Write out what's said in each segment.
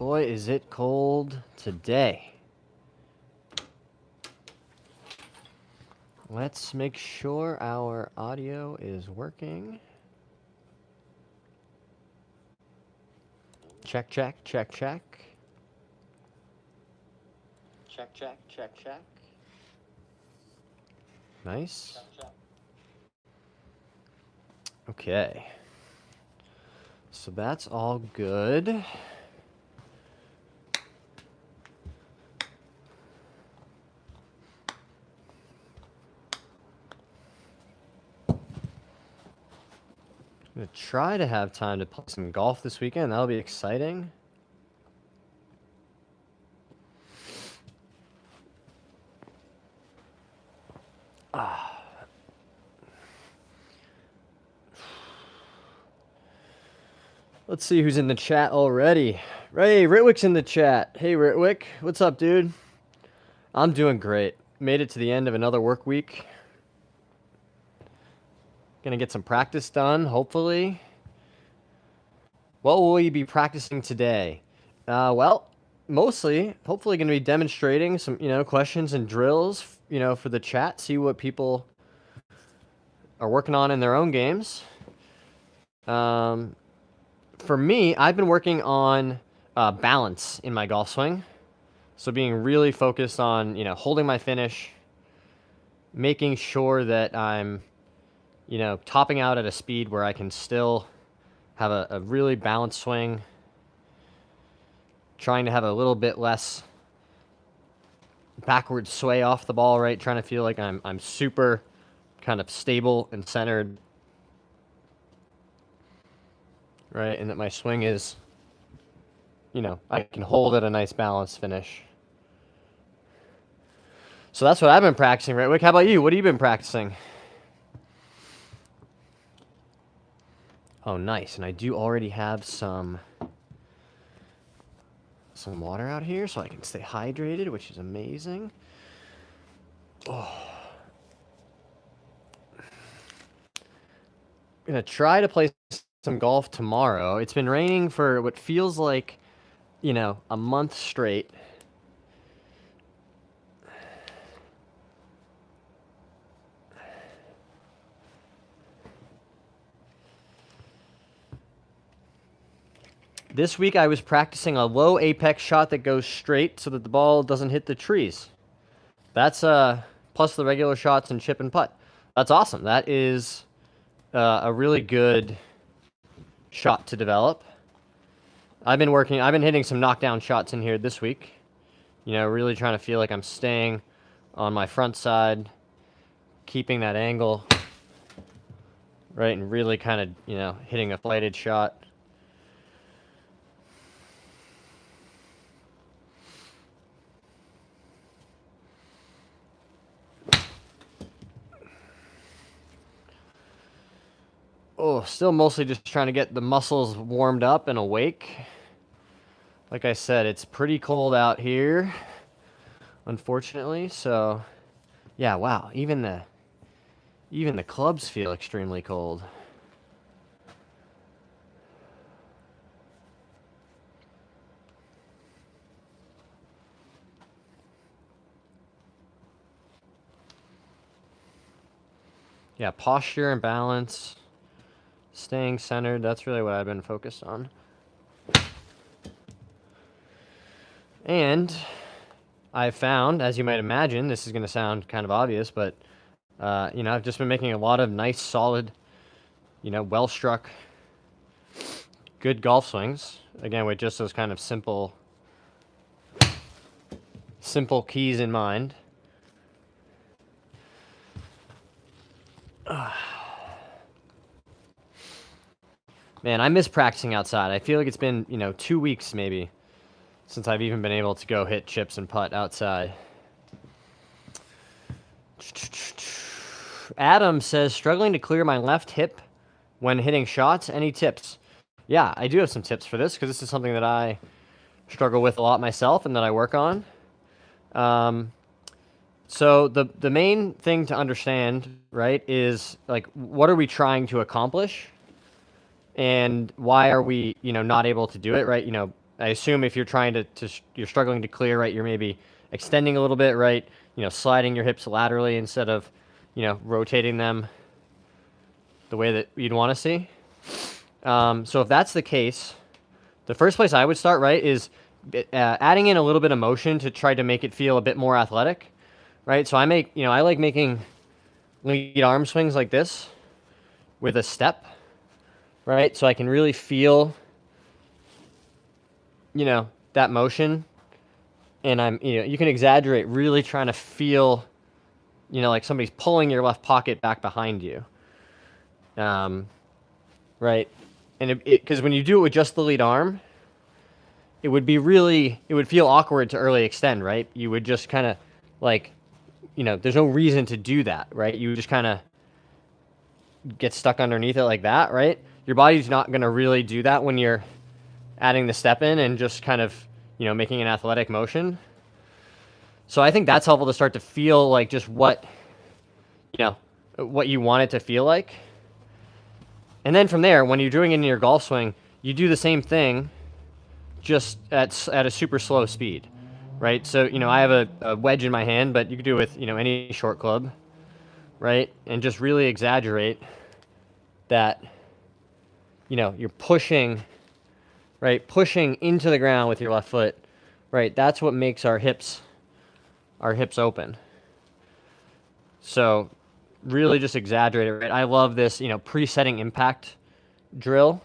Boy, is it cold today. Let's make sure our audio is working. Check, check, check, check. Check, check, check, check. Nice. Okay. So that's all good. I'm going to try to have time to play some golf this weekend. That'll be exciting. Let's see who's in the chat already. Hey, Ritwick's in the chat. Hey, Ritwick. What's up, dude? I'm doing great. Made it to the end of another work week. Gonna get some practice done, hopefully. What will we be practicing today? Well, mostly, hopefully gonna be demonstrating some, questions and drills, for the chat. See what people are working on in their own games. For me, I've been working on balance in my golf swing. So being really focused on, holding my finish, making sure that I'm, topping out at a speed where I can still have a really balanced swing, trying to have a little bit less backward sway off the ball, right? Trying to feel like I'm super kind of stable and centered. Right, and that my swing is, I can hold at a nice balanced finish. So that's what I've been practicing, right, Wick? How about you? What have you been practicing? Oh, nice. And I do already have some water out here so I can stay hydrated, which is amazing. Oh. I'm going to try to play some golf tomorrow. It's been raining for what feels like, a month straight. This week I was practicing a low apex shot that goes straight so that the ball doesn't hit the trees. That's plus the regular shots and chip and putt. That's awesome. That is a really good shot to develop. I've been hitting some knockdown shots in here this week. Really trying to feel like I'm staying on my front side, keeping that angle, right, and really kind of, hitting a flighted shot. Oh, still mostly just trying to get the muscles warmed up and awake. Like I said, it's pretty cold out here, unfortunately. So, yeah, wow. Even the clubs feel extremely cold. Yeah, posture and balance. Staying centered, that's really what I've been focused on. And I've found, as you might imagine, this is going to sound kind of obvious, but, I've just been making a lot of nice, solid, well-struck, good golf swings. Again, with just those kind of simple keys in mind. Man, I miss practicing outside. I feel like it's been, 2 weeks maybe since I've even been able to go hit chips and putt outside. Adam says, struggling to clear my left hip when hitting shots. Any tips? Yeah, I do have some tips for this because this is something that I struggle with a lot myself and that I work on. So the main thing to understand, right, is like, what are we trying to accomplish? And why are we, not able to do it, right? I assume if you're trying you're struggling to clear, right, you're maybe extending a little bit, right, sliding your hips laterally instead of, rotating them the way that you'd want to see. So if that's the case, the first place I would start, right, is adding in a little bit of motion to try to make it feel a bit more athletic, right? So I like making lead arm swings like this with a step, right? So I can really feel, that motion, and you can exaggerate, really trying to feel, like somebody's pulling your left pocket back behind you, right? And because when you do it with just the lead arm, it would feel awkward to early extend, right? You would just kind of like, there's no reason to do that, right? You just kind of get stuck underneath it like that, right? Your body's not going to really do that when you're adding the step in and just kind of, making an athletic motion. So I think that's helpful to start to feel like just what you want it to feel like. And then from there, when you're doing it in your golf swing, you do the same thing, just at a super slow speed, right? So, I have a wedge in my hand, but you could do it with, any short club, right? And just really exaggerate that, you're pushing, right? Pushing into the ground with your left foot, right? That's what makes our hips open. So really just exaggerate it, right? I love this, presetting impact drill,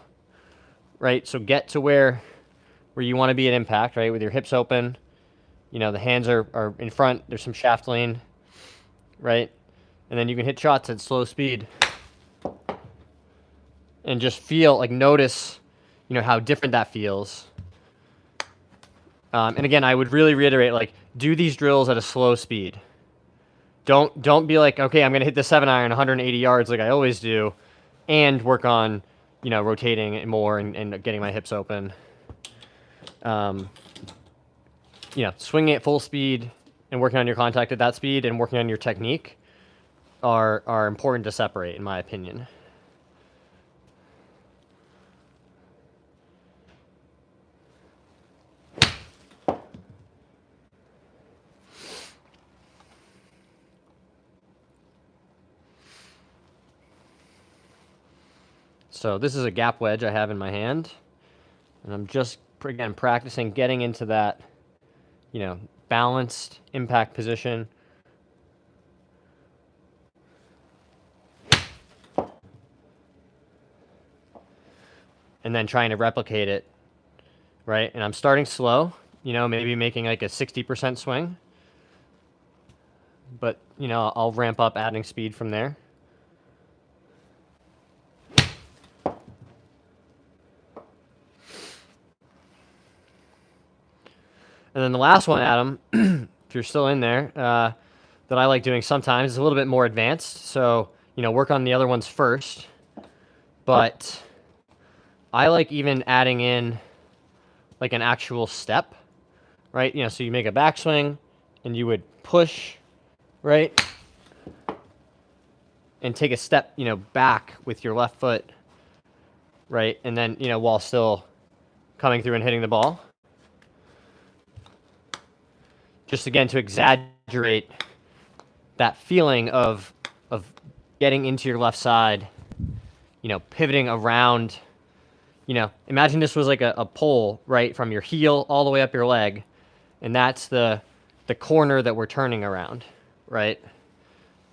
right? So get to where you want to be at impact, right? With your hips open, the hands are in front, there's some shaft lean, right? And then you can hit shots at slow speed and just feel, like, notice, how different that feels. And again, I would really reiterate, like, do these drills at a slow speed. Don't be like, okay, I'm going to hit the 7-iron 180 yards like I always do, and work on, rotating it more and getting my hips open. Swinging at full speed and working on your contact at that speed and working on your technique are important to separate, in my opinion. So this is a gap wedge I have in my hand, and I'm just, again, practicing getting into that, balanced impact position. And then trying to replicate it, right? And I'm starting slow, maybe making like a 60% swing. But, I'll ramp up, adding speed from there. And then the last one, Adam, if you're still in there, that I like doing sometimes is a little bit more advanced. So, work on the other ones first. But I like even adding in like an actual step, right? So you make a backswing and you would push, right? And take a step, back with your left foot, right? And then, while still coming through and hitting the ball. Just again to exaggerate that feeling of getting into your left side, pivoting around. Imagine this was like a pole, right, from your heel all the way up your leg, and that's the corner that we're turning around, right?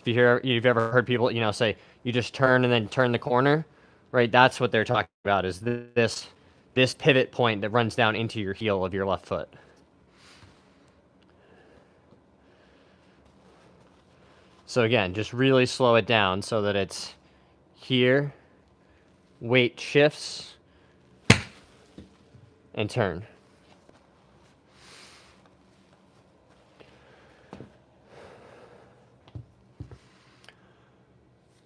If you've ever heard people, say you just turn and then turn the corner, right? That's what they're talking about, is this pivot point that runs down into your heel of your left foot. So again, just really slow it down so that it's here, weight shifts, and turn.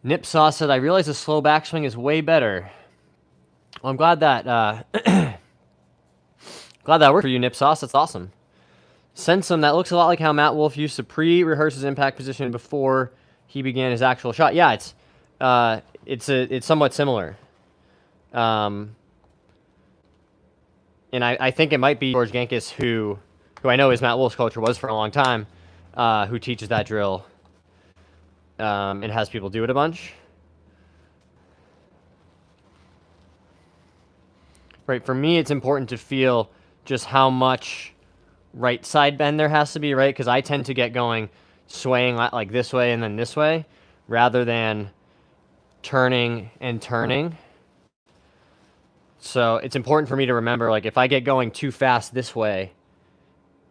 Nip Sauce said, I realize a slow backswing is way better. Well, I'm glad that glad that worked for you, Nip Sauce. That's awesome. Sensum, that looks a lot like how Matt Wolff used to pre-rehearse his impact position before he began his actual shot. Yeah, it's somewhat similar. and I think it might be George Genkus, who I know is Matt Wolf's coach, or was for a long time, who teaches that drill and has people do it a bunch. Right, for me, it's important to feel just how much right side bend there has to be, right? Because I tend to get going, swaying like this way and then this way, rather than turning and turning. So it's important for me to remember, like, if I get going too fast this way,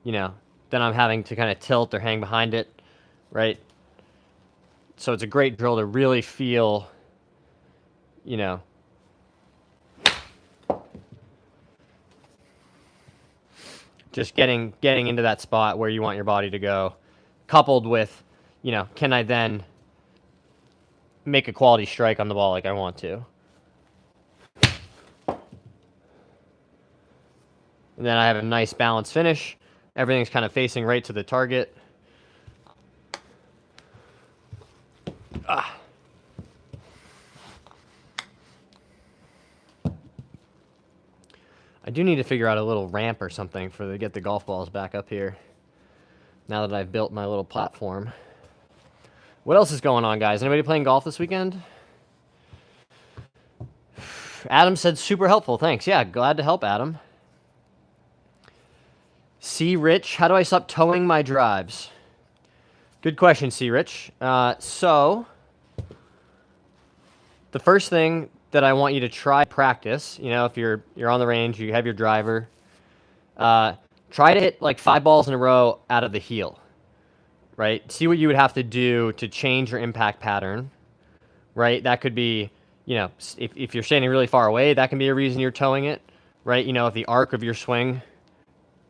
you know, then I'm having to kind of tilt or hang behind it, right? So it's a great drill to really feel, you know, just getting into that spot where you want your body to go, coupled with, you know, can I then make a quality strike on the ball like I want to? And then I have a nice balanced finish. Everything's kind of facing right to the target. I do need to figure out a little ramp or something to get the golf balls back up here, now that I've built my little platform. What else is going on, guys? Anybody playing golf this weekend? Adam said super helpful. Thanks. Yeah, glad to help, Adam. C. Rich, how do I stop towing my drives? Good question, C. Rich. So, the first thing that I want you to try practice, you know, if you're on the range, you have your driver, try to hit like 5 balls in a row out of the heel, right? See what you would have to do to change your impact pattern, right? That could be, you know, if you're standing really far away, that can be a reason you're towing it, right? You know, if the arc of your swing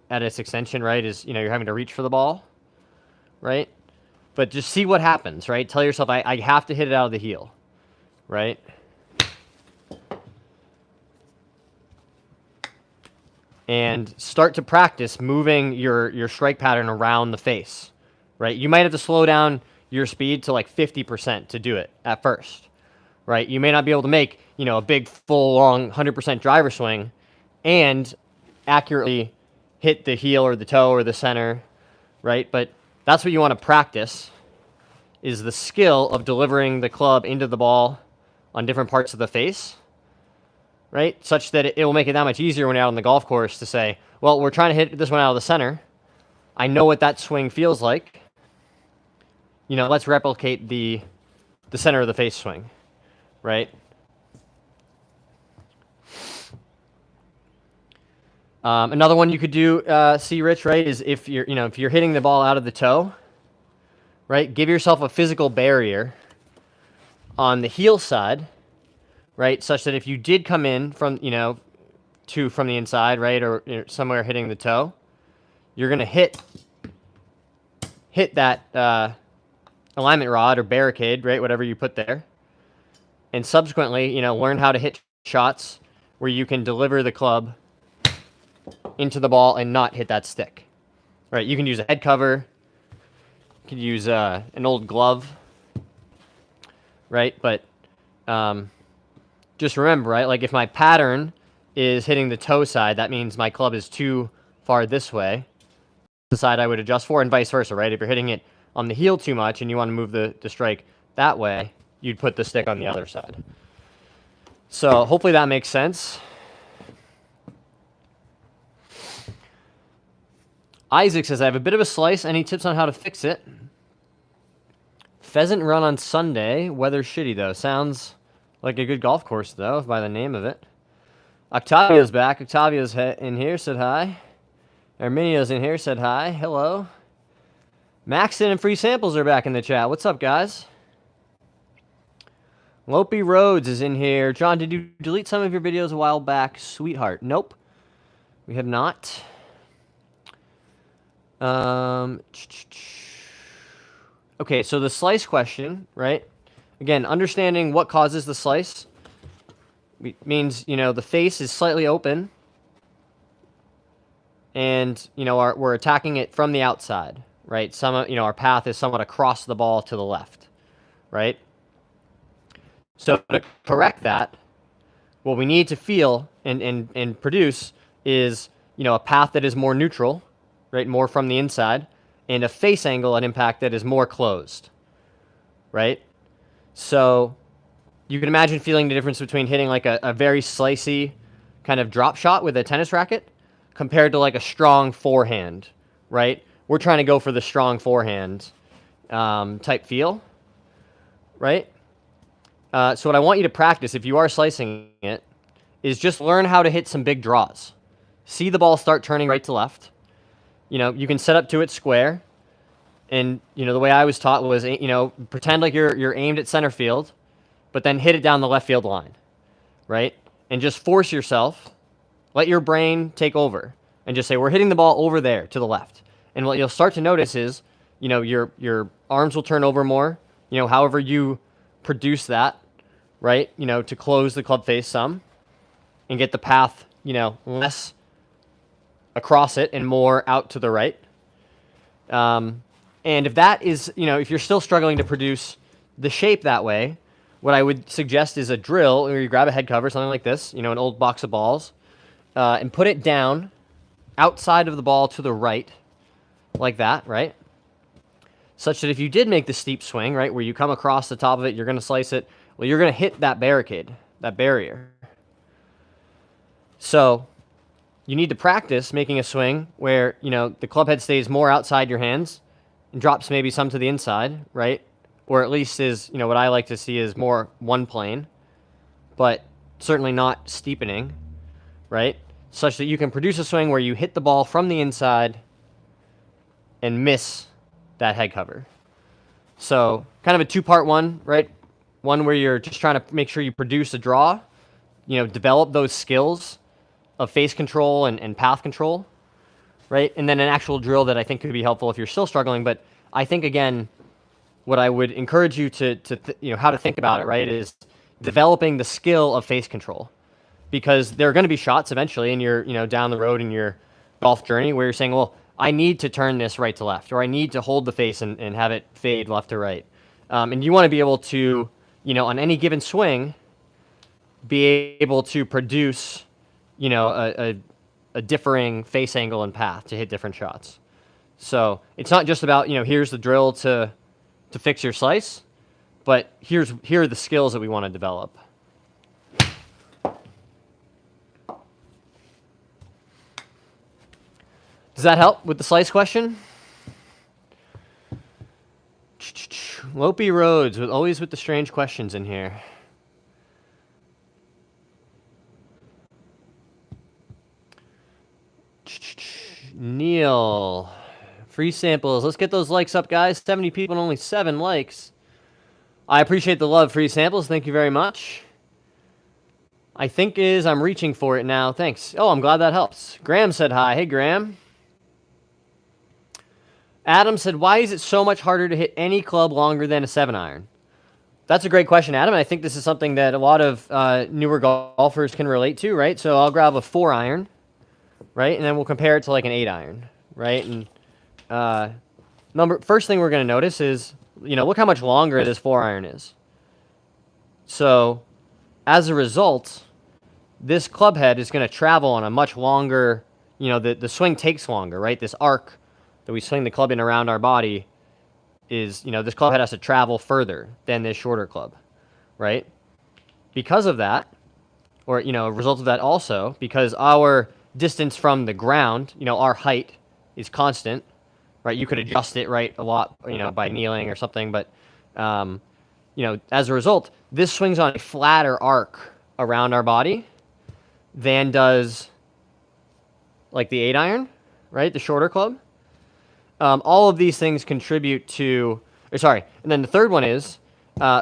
at its extension, right, is, you know, you're having to reach for the ball, right? But just see what happens, right? Tell yourself, I have to hit it out of the heel, right? And start to practice moving your strike pattern around the face, right? You might have to slow down your speed to like 50% to do it at first, right? You may not be able to make, you know, a big, full, long 100% driver swing and accurately hit the heel or the toe or the center, right? But that's what you want to practice, is the skill of delivering the club into the ball on different parts of the face, right? Such that it will make it that much easier when you're out on the golf course to say, well, we're trying to hit this one out of the center. I know what that swing feels like. You know, let's replicate the center of the face swing, right? Another one you could do, see, Rich, right, is if you're hitting the ball out of the toe, right, give yourself a physical barrier on the heel side, right, such that if you did come in from, you know, from the inside, right, or somewhere hitting the toe, you're going to hit that alignment rod or barricade, right, whatever you put there, and subsequently, you know, learn how to hit shots where you can deliver the club into the ball and not hit that stick, right? You can use a head cover, you can use an old glove, right? But just remember, right, like if my pattern is hitting the toe side, that means my club is too far this way, the side I would adjust for, and vice versa, right? If you're hitting it on the heel too much and you want to move the strike that way, you'd put the stick on the other side. So hopefully that makes sense. Isaac says, I have a bit of a slice. Any tips on how to fix it? Pheasant run on Sunday. Weather shitty, though. Sounds like a good golf course, though, by the name of it. Octavio's back. Octavio's in here, said hi. Arminio's in here, said hi. Hello. Maxton and Free Samples are back in the chat. What's up, guys? Lopey Rhodes is in here. John, did you delete some of your videos a while back? Sweetheart. Nope. We have not. Okay, so the slice question, right? Again, understanding what causes the slice means, you know, the face is slightly open and, you know, we're attacking it from the outside, right? Our path is somewhat across the ball to the left, right? So to correct that, what we need to feel and produce is, a path that is more neutral, right, more from the inside, and a face angle at impact that is more closed, right? So you can imagine feeling the difference between hitting like a very slicey kind of drop shot with a tennis racket compared to like a strong forehand, right? We're trying to go for the strong forehand type feel, right? So what I want you to practice, if you are slicing it, is just learn how to hit some big draws. See the ball start turning right to left. You can set up to it square. And, the way I was taught was, pretend like you're aimed at center field, but then hit it down the left field line, right? And just force yourself, let your brain take over, and just say, we're hitting the ball over there to the left. And what you'll start to notice is, your arms will turn over more, however you produce that, right? To close the club face some and get the path, less across it and more out to the right. And if that is, if you're still struggling to produce the shape that way, what I would suggest is a drill where you grab a head cover, something like this, an old box of balls, and put it down outside of the ball to the right, like that, right? Such that if you did make the steep swing, right, where you come across the top of it, you're going to slice it, well, you're going to hit that barricade, that barrier. So you need to practice making a swing where, the club head stays more outside your hands and drops maybe some to the inside, right? Or at least is, what I like to see is more one plane, but certainly not steepening, right? Such that you can produce a swing where you hit the ball from the inside and miss that head cover. So kind of a two-part one, right? One where you're just trying to make sure you produce a draw, develop those skills of face control and path control, right? And then an actual drill that I think could be helpful if you're still struggling. But I think, again, what I would encourage you to how to think about it, right, is developing the skill of face control. Because there are going to be shots eventually in your, down the road in your golf journey where you're saying, well, I need to turn this right to left, or I need to hold the face and have it fade left to right. And you want to be able to, on any given swing, be able to produce, a differing face angle and path to hit different shots. So it's not just about, here's the drill to fix your slice, but here are the skills that we want to develop. Does that help with the slice question? Lopey Rhodes, always with the strange questions in here. Neil, free samples. Let's get those likes up, guys. 70 people and only 7 likes. I appreciate the love, free samples. Thank you very much. I think I'm reaching for it now. Thanks. Oh, I'm glad that helps. Graham said hi. Hey, Graham. Adam said, why is it so much harder to hit any club longer than a 7-iron? That's a great question, Adam. I think this is something that a lot of newer golfers can relate to, right? So I'll grab a 4-iron, right? And then we'll compare it to like an 8-iron, right? And first thing we're going to notice is, look how much longer this 4-iron is. So as a result, this club head is going to travel on a much longer, the swing takes longer, right? This arc that we swing the club in around our body is, this club head has to travel further than this shorter club, right? Because of that, or, a result of that also, because our distance from the ground, our height is constant, right? You could adjust it, right, a lot, by kneeling or something, but, as a result, this swings on a flatter arc around our body than does, like, the 8-iron, right, the shorter club. All of these things contribute to, and then the third one is,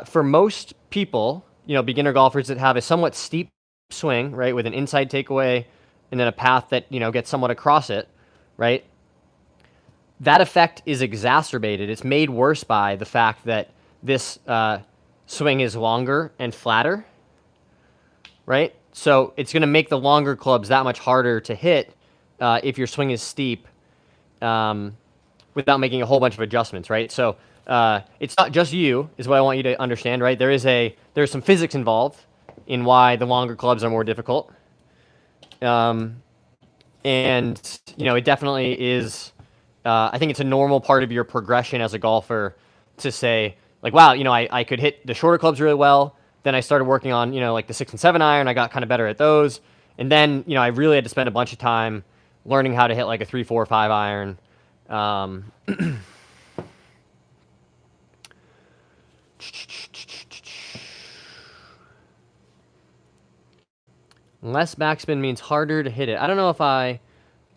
for most people, beginner golfers that have a somewhat steep swing, right, with an inside takeaway and then a path that, gets somewhat across it, right, that effect is exacerbated. It's made worse by the fact that this swing is longer and flatter, right? So it's going to make the longer clubs that much harder to hit if your swing is steep, without making a whole bunch of adjustments, right? So it's not just you, is what I want you to understand, right? There's some physics involved in why the longer clubs are more difficult. And, it definitely is, I think it's a normal part of your progression as a golfer to say, like, wow, I could hit the shorter clubs really well. Then I started working on, like the 6 and 7 iron. I got kind of better at those. And then, I really had to spend a bunch of time learning how to hit like a 3, 4, 5 iron. Less backspin means harder to hit it. I don't know if I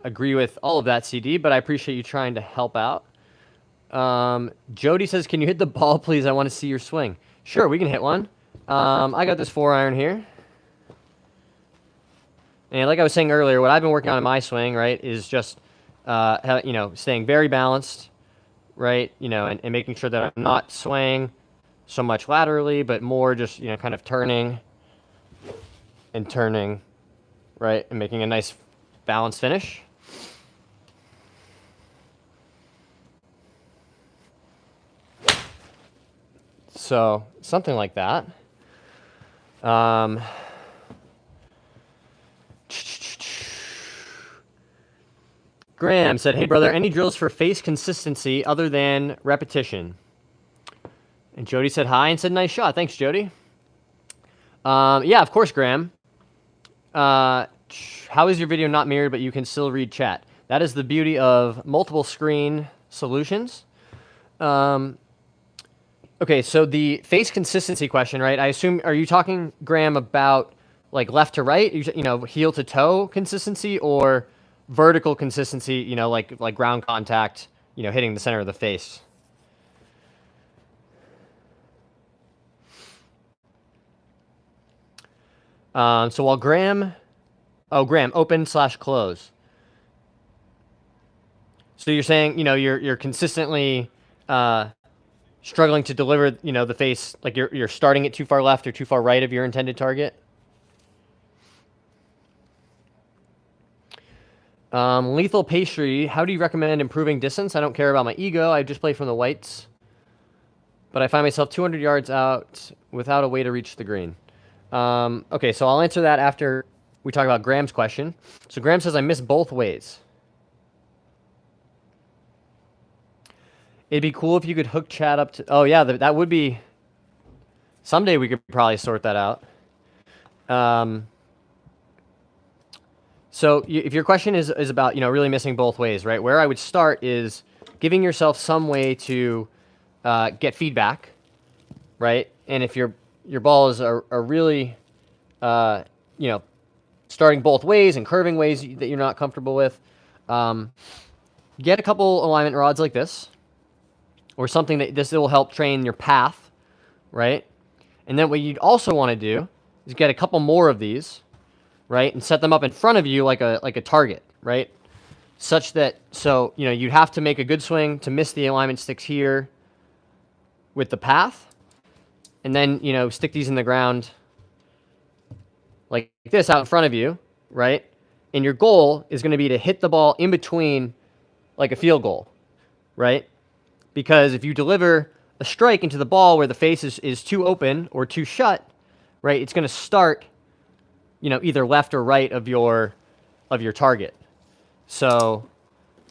agree with all of that, CD, but I appreciate you trying to help out. Jody says, can you hit the ball, please? I want to see your swing. Sure, we can hit one. I got this 4 iron here. And like I was saying earlier, what I've been working on in my swing, right, is just, staying very balanced, right, and making sure that I'm not swaying so much laterally, but more just, kind of turning and turning, right, and making a nice balanced finish. So something like that. Graham said, hey, brother, any drills for face consistency other than repetition? And Jody said hi and said, nice shot. Thanks, Jody. Yeah, of course, Graham. How is your video not mirrored, but you can still read chat? That is the beauty of multiple screen solutions. Okay, so the face consistency question, right? I assume, are you talking, Graham, about like left to right, heel to toe consistency, or vertical consistency, like ground contact, hitting the center of the face? So while Graham, open / close. So you're saying, you're consistently struggling to deliver, the face, like you're starting it too far left or too far right of your intended target. Lethal Pastry, how do you recommend improving distance? I don't care about my ego. I just play from the whites. But I find myself 200 yards out without a way to reach the green. Okay, so I'll answer that after we talk about Graham's question. So Graham says, I miss both ways. It'd be cool if you could hook chat up to... Oh, yeah, that would be... Someday we could probably sort that out. So if your question is about, really missing both ways, right? Where I would start is giving yourself some way to get feedback, right? And if your balls are really, starting both ways and curving ways that you're not comfortable with, get a couple alignment rods like this, or something that this will help train your path, right? And then what you'd also want to do is get a couple more of these, right, and set them up in front of you like a target, right? Such that, so, you'd have to make a good swing to miss the alignment sticks here with the path, and then, stick these in the ground like this out in front of you, right? And your goal is going to be to hit the ball in between like a field goal, right? Because if you deliver a strike into the ball where the face is too open or too shut, right, it's going to start, either left or right of your target. So,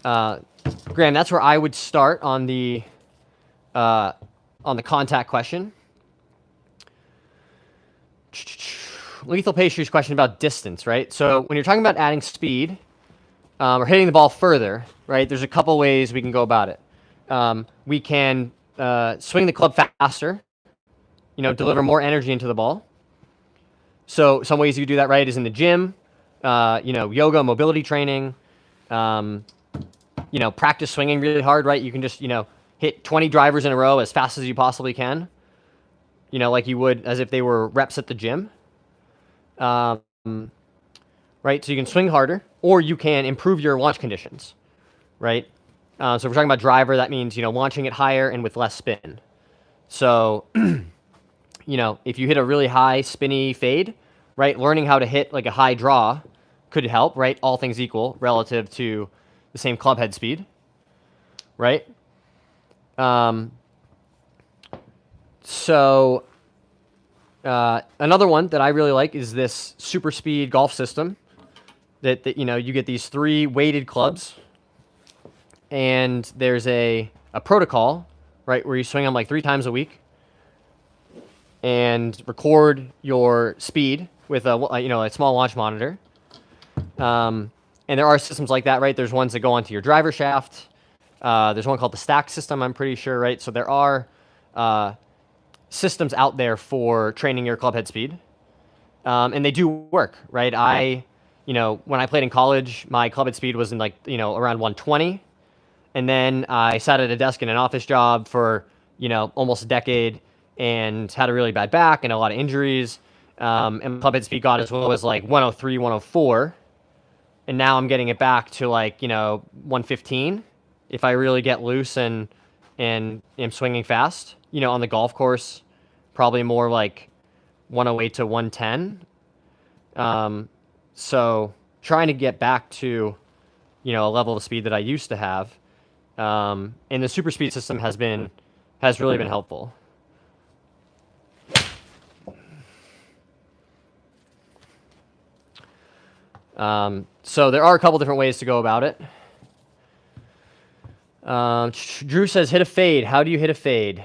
Graham, that's where I would start on the contact question. Lethal Pastry's question about distance, right? So when you're talking about adding speed or hitting the ball further, right, there's a couple ways we can go about it. We can swing the club faster, deliver more energy into the ball. So some ways you do that, right, is in the gym, yoga, mobility training, practice swinging really hard, right? You can just, hit 20 drivers in a row as fast as you possibly can, like you would as if they were reps at the gym. Right, so you can swing harder, or you can improve your launch conditions, right? So if we're talking about driver, that means, launching it higher and with less spin. So, if you hit a really high spinny fade, right, learning how to hit like a high draw could help, right? All things equal relative to the same club head speed, right? So another one that I really like is this super speed golf system, that you know, you get these 3 weighted clubs, and there's a protocol, right, where you swing them like 3 times a week, and record your speed with a small launch monitor. And there are systems like that, right? There's ones that go onto your driver shaft. There's one called the stack system, I'm pretty sure, right? So there are systems out there for training your club head speed. And they do work, right? When I played in college, my club head speed was in around 120. And then I sat at a desk in an office job for, almost a decade and had a really bad back and a lot of injuries. And club head speed got as low as like 103, 104. And now I'm getting it back to 115 if I really get loose and am swinging fast. On the golf course, probably more like 108 to 110. So trying to get back to, a level of speed that I used to have. And the super speed system has really been helpful. So there are a couple different ways to go about it. Drew says, hit a fade. How do you hit a fade?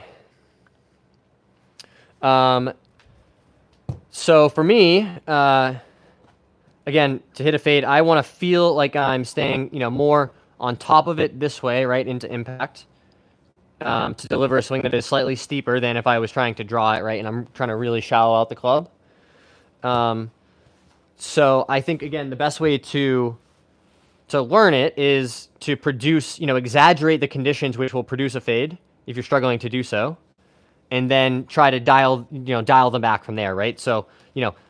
So for me, again, to hit a fade, I want to feel like I'm staying, more on top of it this way, right, into impact, to deliver a swing that is slightly steeper than if I was trying to draw it, right, and I'm trying to really shallow out the club. So I think, again, the best way to learn it is to produce, exaggerate the conditions which will produce a fade if you're struggling to do so, and then try to dial them back from there, right? So,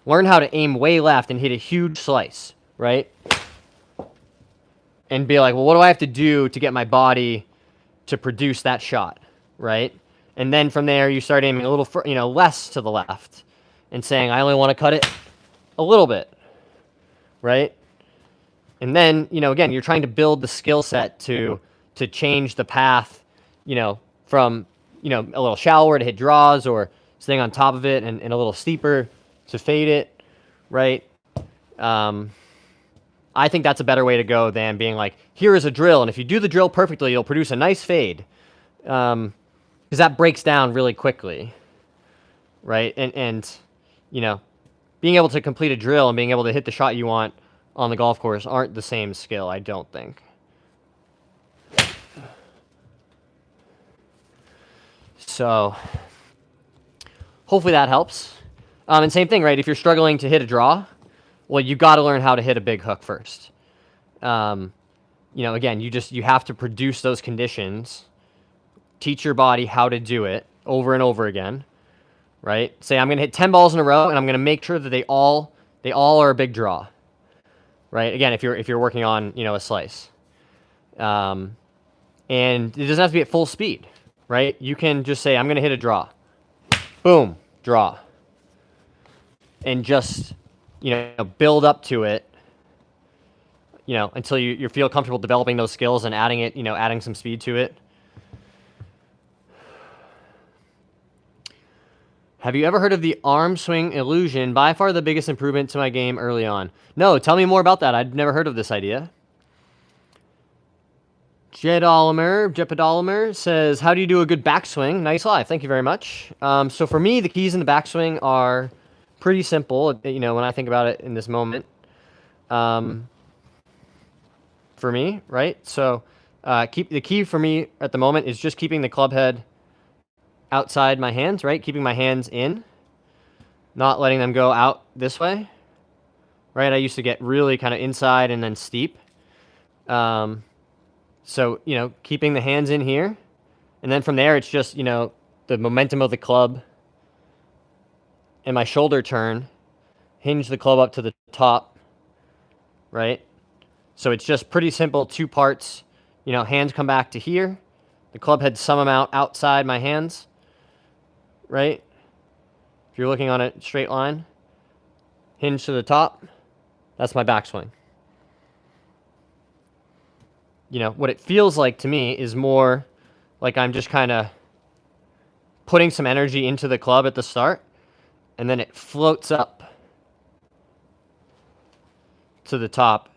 learn how to aim way left and hit a huge slice, right? And be like, well, what do I have to do to get my body to produce that shot, right? And then from there, you start aiming a little, less to the left and saying, I only want to cut it a little bit, right? And then, again, you're trying to build the skill set to change the path, from, a little shallower to hit draws, or staying on top of it and a little steeper to fade it, right? I think that's a better way to go than being like, here is a drill, and if you do the drill perfectly, you'll produce a nice fade. Because that breaks down really quickly, right? And being able to complete a drill and being able to hit the shot you want on the golf course aren't the same skill, I don't think. So hopefully that helps. And same thing, right? If you're struggling to hit a draw, well, you got to learn how to hit a big hook first. Again, you have to produce those conditions, teach your body how to do it over and over again, right? Say I'm going to hit 10 balls in a row, and I'm going to make sure that they all are a big draw, right? Again, if you're working on a slice, and it doesn't have to be at full speed, right? You can just say I'm going to hit a draw, boom, draw, and just build up to it, until you feel comfortable developing those skills and adding some speed to it. Have you ever heard of the arm swing illusion? By far the biggest improvement to my game early on. No, tell me more about that. I'd never heard of this idea. Jepidolimer says, how do you do a good backswing? Nice live. Thank you very much. So for me, the keys in the backswing are pretty simple, when I think about it in this moment. For me, right? So the key for me at the moment is just keeping the club head outside my hands, right? Keeping my hands in, not letting them go out this way, right? I used to get really kind of inside and then steep. So, keeping the hands in here, and then from there, it's just, the momentum of the club and my shoulder turn, hinge the club up to the top, right? So it's just pretty simple, 2 parts, hands come back to here, the club head some amount outside my hands, right? If you're looking on a straight line, hinge to the top, that's my backswing. What it feels like to me is more like I'm just kind of putting some energy into the club at the start, and then it floats up to the top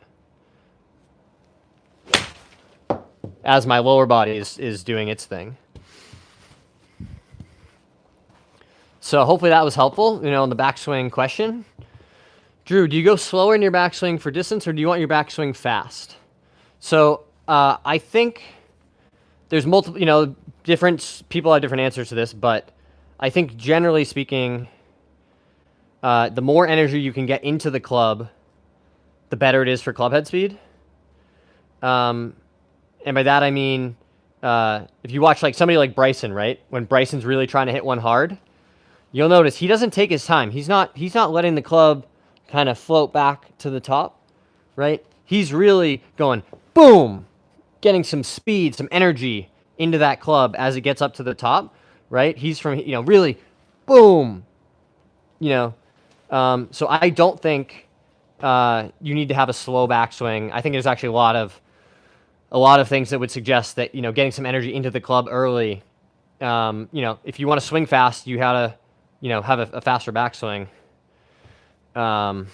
as my lower body is doing its thing. So hopefully that was helpful, in the backswing question. Drew, do you go slower in your backswing for distance, or do you want your backswing fast? So I think there's multiple, different people have different answers to this, but I think generally speaking, the more energy you can get into the club, the better it is for club head speed. And by that I mean, if you watch like somebody like Bryson, right? When Bryson's really trying to hit one hard, you'll notice he doesn't take his time. He's not letting the club kind of float back to the top, right? He's really going boom, getting some speed, some energy into that club as it gets up to the top, right? He's from really boom, so I don't think you need to have a slow backswing. I think there's actually a lot of things that would suggest that getting some energy into the club early. If you want to swing fast, you gotta have a faster backswing. How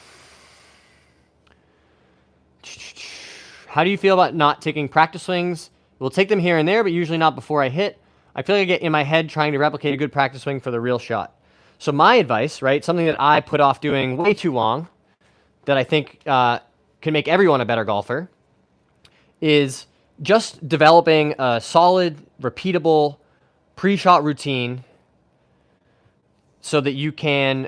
do you feel about not taking practice swings? We'll take them here and there, but usually not before I hit. I feel like I get in my head trying to replicate a good practice swing for the real shot. So my advice, right, something that I put off doing way too long, that I think can make everyone a better golfer, is just developing a solid, repeatable pre-shot routine so that you can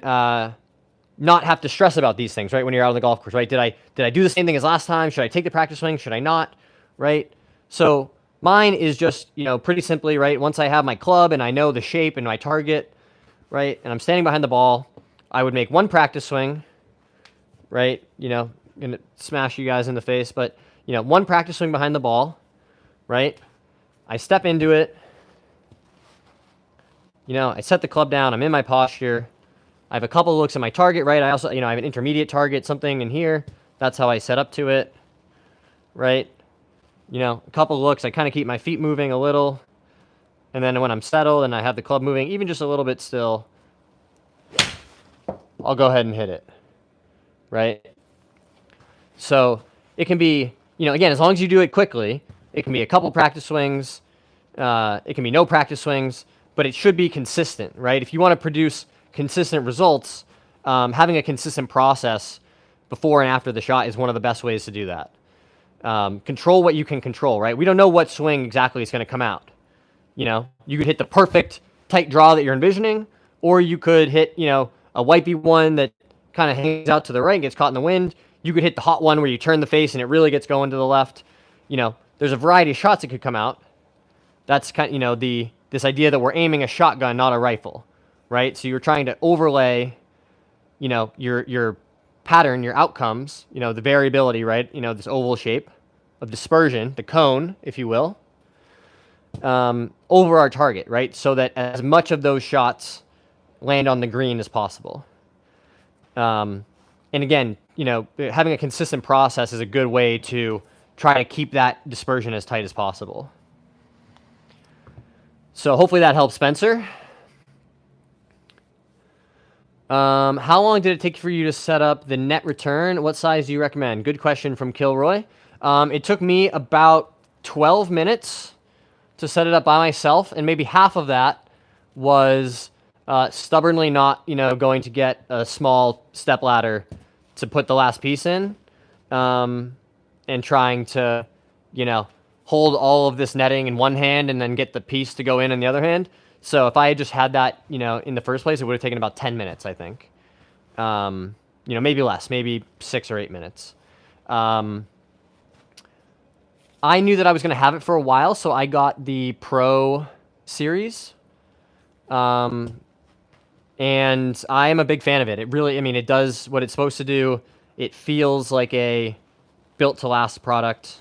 not have to stress about these things, right, when you're out on the golf course, right? Did I do the same thing as last time? Should I take the practice swing? Should I not, right? So mine is just, pretty simply, right, once I have my club and I know the shape and my target, right, and I'm standing behind the ball, I would make one practice swing, right, gonna smash you guys in the face, but, one practice swing behind the ball, right? I step into it, I set the club down, I'm in my posture, I have a couple of looks at my target, right? I also, I have an intermediate target, something in here. That's how I set up to it, right? A couple of looks, I kind of keep my feet moving a little. And then when I'm settled and I have the club moving, even just a little bit still, I'll go ahead and hit it, right? So it can be, again, as long as you do it quickly, it can be a couple practice swings, it can be no practice swings, but it should be consistent, right? If you want to produce consistent results, having a consistent process before and after the shot is one of the best ways to do that. Control what you can control, right? We don't know what swing exactly is going to come out. You could hit the perfect tight draw that you're envisioning, or you could hit, a wipey one that kind of hangs out to the right and gets caught in the wind. You could hit the hot one where you turn the face and it really gets going to the left. There's a variety of shots that could come out. That's kind of, this idea that we're aiming a shotgun, not a rifle, right? So you're trying to overlay, your pattern, your outcomes, the variability, right? This oval shape of dispersion, the cone, if you will, over our target, right? So that as much of those shots land on the green as possible. And again, having a consistent process is a good way to try to keep that dispersion as tight as possible. So hopefully that helps, Spencer. How long did it take for you to set up the net return? What size do you recommend? Good question from Kilroy. It took me about 12 minutes to set it up by myself, and maybe half of that was stubbornly not, going to get a small step ladder to put the last piece in, and trying to, hold all of this netting in one hand and then get the piece to go in the other hand. So if I had just had that, in the first place, it would have taken about 10 minutes, I think. Maybe less, maybe 6 or 8 minutes. I knew that I was going to have it for a while, so I got the Pro series. And I am a big fan of it. It really, it does what it's supposed to do. It feels like a built-to-last product.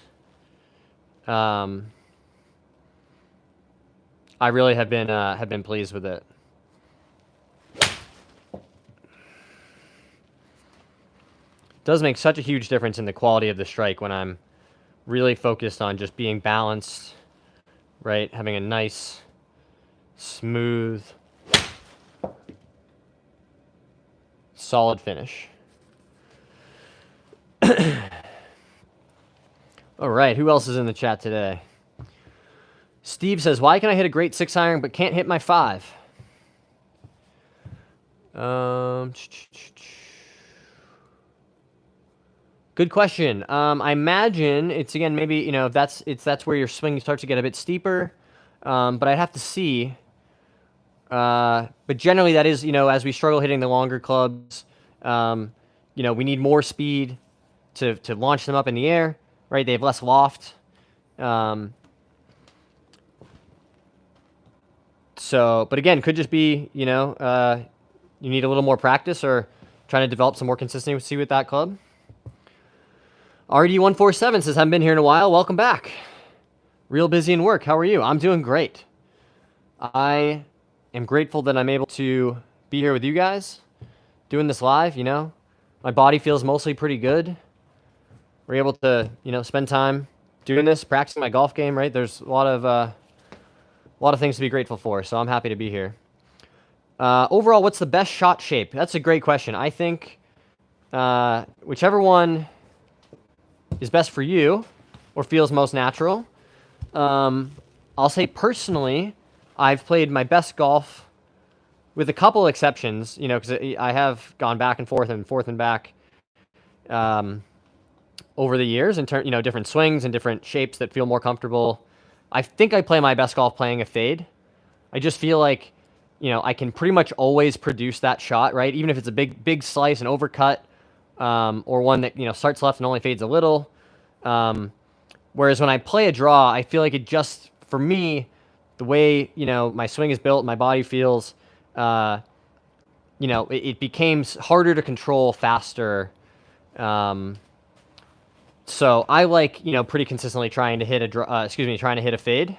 I really have been pleased with it. It does make such a huge difference in the quality of the strike when I'm really focused on just being balanced, right? Having a nice, smooth, solid finish. All right, who else is in the chat today? Steve says, why can I hit a great 6-iron but can't hit my 5? Good question. I imagine it's, again, maybe, you know, if that's where your swing starts to get a bit steeper. But I'd have to see. But generally that is, you know, as we struggle hitting the longer clubs, you know, we need more speed to launch them up in the air, right? They have less loft. So, but again, could just be, you know, you need a little more practice or trying to develop some more consistency with that club. RD147 says, haven't been here in a while. Welcome back. Real busy in work. How are you? I'm doing great. I am grateful that I'm able to be here with you guys, doing this live, you know. My body feels mostly pretty good. We're able to, you know, spend time doing this, practicing my golf game, right? There's a lot of things to be grateful for, so I'm happy to be here. Overall, what's the best shot shape? That's a great question. I think whichever one is best for you or feels most natural. I'll say personally, I've played my best golf with a couple exceptions, you know, because I have gone back and forth and back over the years in you know, different swings and different shapes that feel more comfortable. I think I play my best golf playing a fade. I just feel like, you know, I can pretty much always produce that shot, right? Even if it's a big slice and overcut, or one that, you know, starts left and only fades a little. Whereas when I play a draw, I feel like it just, for me, the way, you know, my swing is built, my body feels, you know, it became harder to control faster. So I like, you know, pretty consistently trying to hit trying to hit a fade,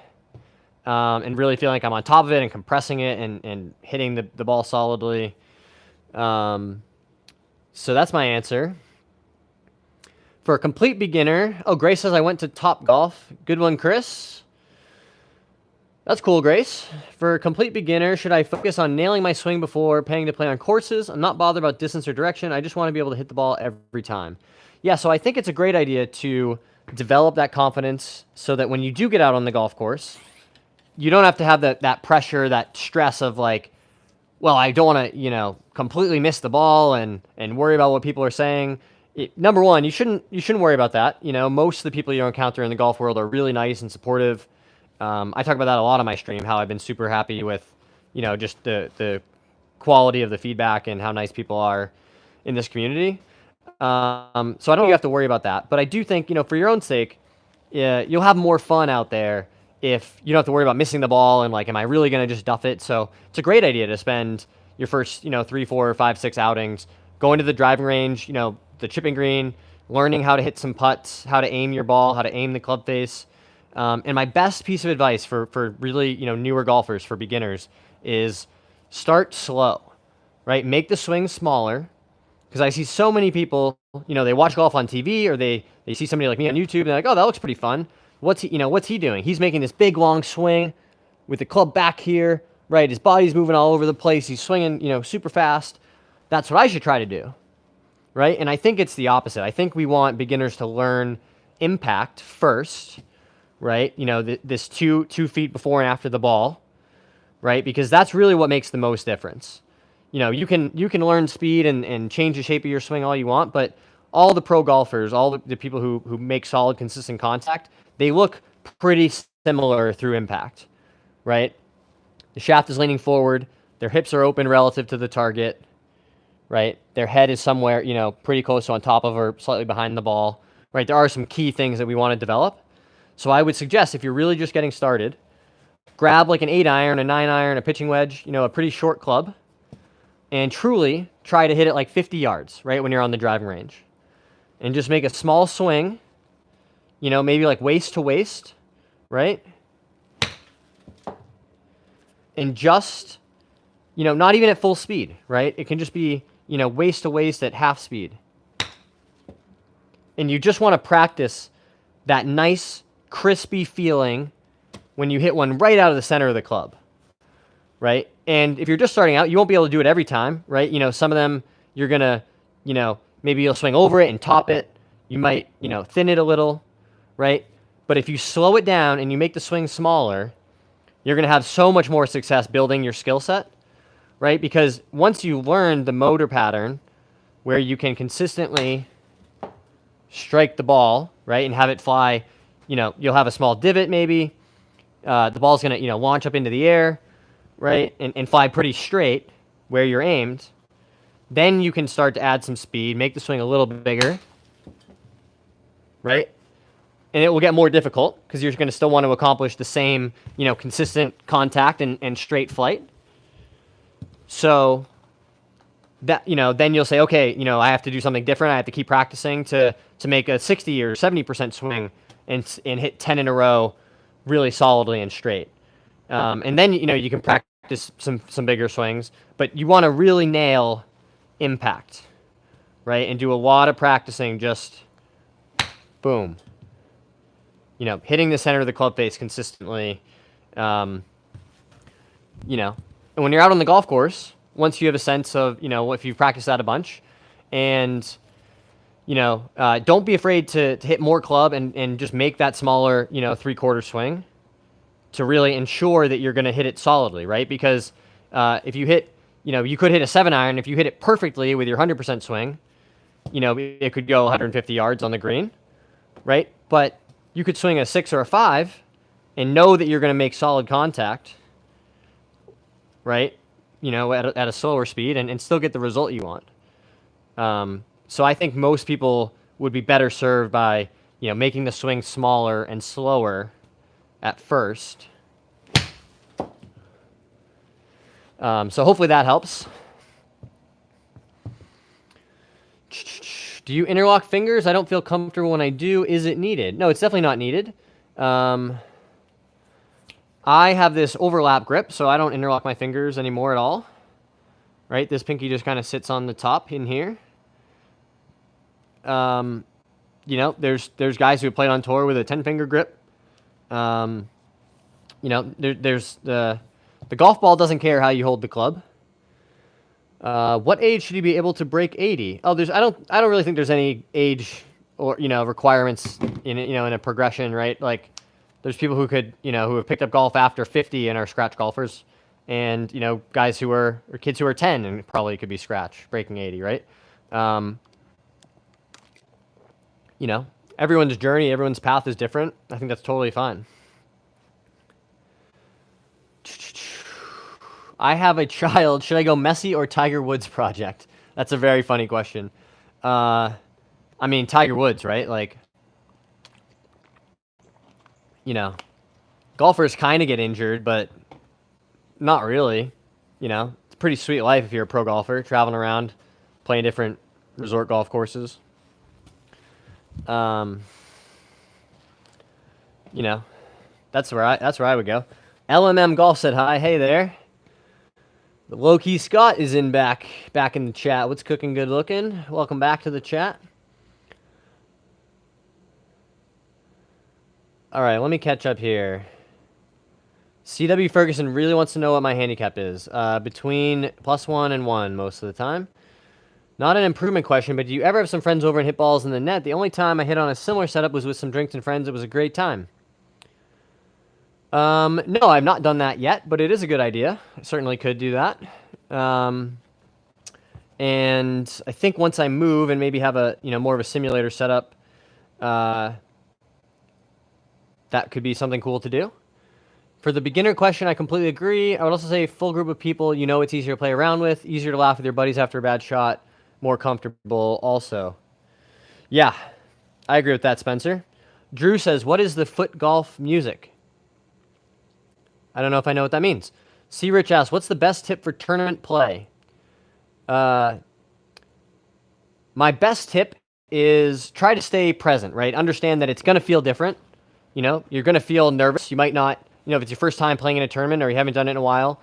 and really feeling like I'm on top of it and compressing it and hitting the ball solidly. So that's my answer. For a complete beginner, oh, Grace says I went to Top Golf. Good one, Chris. That's cool, Grace. For a complete beginner, should I focus on nailing my swing before paying to play on courses? I'm not bothered about distance or direction. I just want to be able to hit the ball every time. Yeah, so I think it's a great idea to develop that confidence so that when you do get out on the golf course, you don't have to have that pressure, that stress of like, well, I don't want to, you know, completely miss the ball and worry about what people are saying. Number one, you shouldn't worry about that. You know, most of the people you encounter in the golf world are really nice and supportive. I talk about that a lot on my stream, how I've been super happy with, you know, just the quality of the feedback and how nice people are in this community. So I don't think you have to worry about that. But I do think, you know, for your own sake, you'll have more fun out there if you don't have to worry about missing the ball and like, am I really going to just duff it? So it's a great idea to spend your first, you know, 3, 4, 5, 6 outings going to the driving range, you know, the chipping green, learning how to hit some putts, how to aim your ball, how to aim the club face. And my best piece of advice for really, you know, newer golfers, for beginners, is start slow, right? Make the swing smaller, because I see so many people, you know, they watch golf on TV or they see somebody like me on YouTube and they're like, oh, that looks pretty fun. What's he doing? He's making this big long swing with the club back here, right? His body's moving all over the place. He's swinging, you know, super fast. That's what I should try to do, right? And I think it's the opposite. I think we want beginners to learn impact first, right? You know, this 2 feet before and after the ball, right? Because that's really what makes the most difference. You know, you can learn speed and change the shape of your swing all you want, but all the pro golfers, all the people who make solid, consistent contact, they look pretty similar through impact, right? The shaft is leaning forward, their hips are open relative to the target, right? Their head is somewhere, you know, pretty close to on top of or slightly behind the ball, right? There are some key things that we want to develop. So I would suggest, if you're really just getting started, grab like an 8-iron, a 9-iron, a pitching wedge, you know, a pretty short club, and truly try to hit it like 50 yards, right, when you're on the driving range. And just make a small swing, you know, maybe like waist to waist, right? And just, you know, not even at full speed, right? It can just be, you know, waist to waist at half speed. And you just want to practice that nice, crispy feeling when you hit one right out of the center of the club, right? And if you're just starting out, you won't be able to do it every time, right? You know, some of them you're going to, you know, maybe you'll swing over it and top it. You might, you know, thin it a little, right? But if you slow it down and you make the swing smaller, you're going to have so much more success building your skill set, right? Because once you learn the motor pattern where you can consistently strike the ball, right, and have it fly, you'll have a small divot maybe. The ball's going to, launch up into the air, right, and fly pretty straight where you're aimed. Then you can start to add some speed, make the swing a little bit bigger, right? And it will get more difficult because you're going to still want to accomplish the same, consistent contact and straight flight. So that, then you'll say, okay, I have to do something different. I have to keep practicing to make a 60 or 70% swing and hit 10 in a row really solidly and straight. And then, you can practice some bigger swings, but you want to really nail impact, right? And do a lot of practicing, just boom. Hitting the center of the club face consistently. And when you're out on the golf course, once you have a sense of, if you've practiced that a bunch, and, don't be afraid to hit more club and just make that smaller, 3/4 swing to really ensure that you're going to hit it solidly, right? Because if you hit, you could hit a 7-iron. If you hit it perfectly with your 100% swing, it could go 150 yards on the green, right? But you could swing a 6 or a 5 and know that you're going to make solid contact, right? At a slower speed and still get the result you want. So I think most people would be better served by, making the swing smaller and slower at first. So hopefully that helps. Do you interlock fingers? I don't feel comfortable when I do. Is it needed? No, it's definitely not needed. I have this overlap grip, so I don't interlock my fingers anymore at all. Right? This pinky just kind of sits on the top in here. There's guys who played on tour with a 10-finger grip. There's the golf ball doesn't care how you hold the club. What age should you be able to break 80? Oh, I don't really think there's any age or requirements in a progression, right? Like there's people who could who have picked up golf after 50 and are scratch golfers, and guys or kids who are 10 and probably could be scratch breaking 80, right? Everyone's journey, everyone's path is different. I think that's totally fine. I have a child. Should I go Messi or Tiger Woods project? That's a very funny question. Tiger Woods, right? Like, golfers kind of get injured, but not really. It's a pretty sweet life if you're a pro golfer, traveling around, playing different resort golf courses. That's where I would go. LMM Golf said hi. Hey there. The low-key Scott is back in the chat. What's cooking, good looking? Welcome back to the chat. All right, let me catch up here. CW Ferguson really wants to know what my handicap is. Between +1 and 1 most of the time. Not an improvement question, but do you ever have some friends over and hit balls in the net? The only time I hit on a similar setup was with some drinks and friends. It was a great time. No, I've not done that yet, but it is a good idea. I certainly could do that. And I think once I move and maybe have a, more of a simulator setup, that could be something cool to do. For the beginner question, I completely agree. I would also say full group of people, it's easier to play around with, easier to laugh with your buddies after a bad shot, more comfortable also. Yeah, I agree with that, Spencer. Drew says, what is the foot golf music? I don't know if I know what that means. C. Rich asks, what's the best tip for tournament play? My best tip is try to stay present, right? Understand that it's going to feel different. You're going to feel nervous. You might not, if it's your first time playing in a tournament or you haven't done it in a while,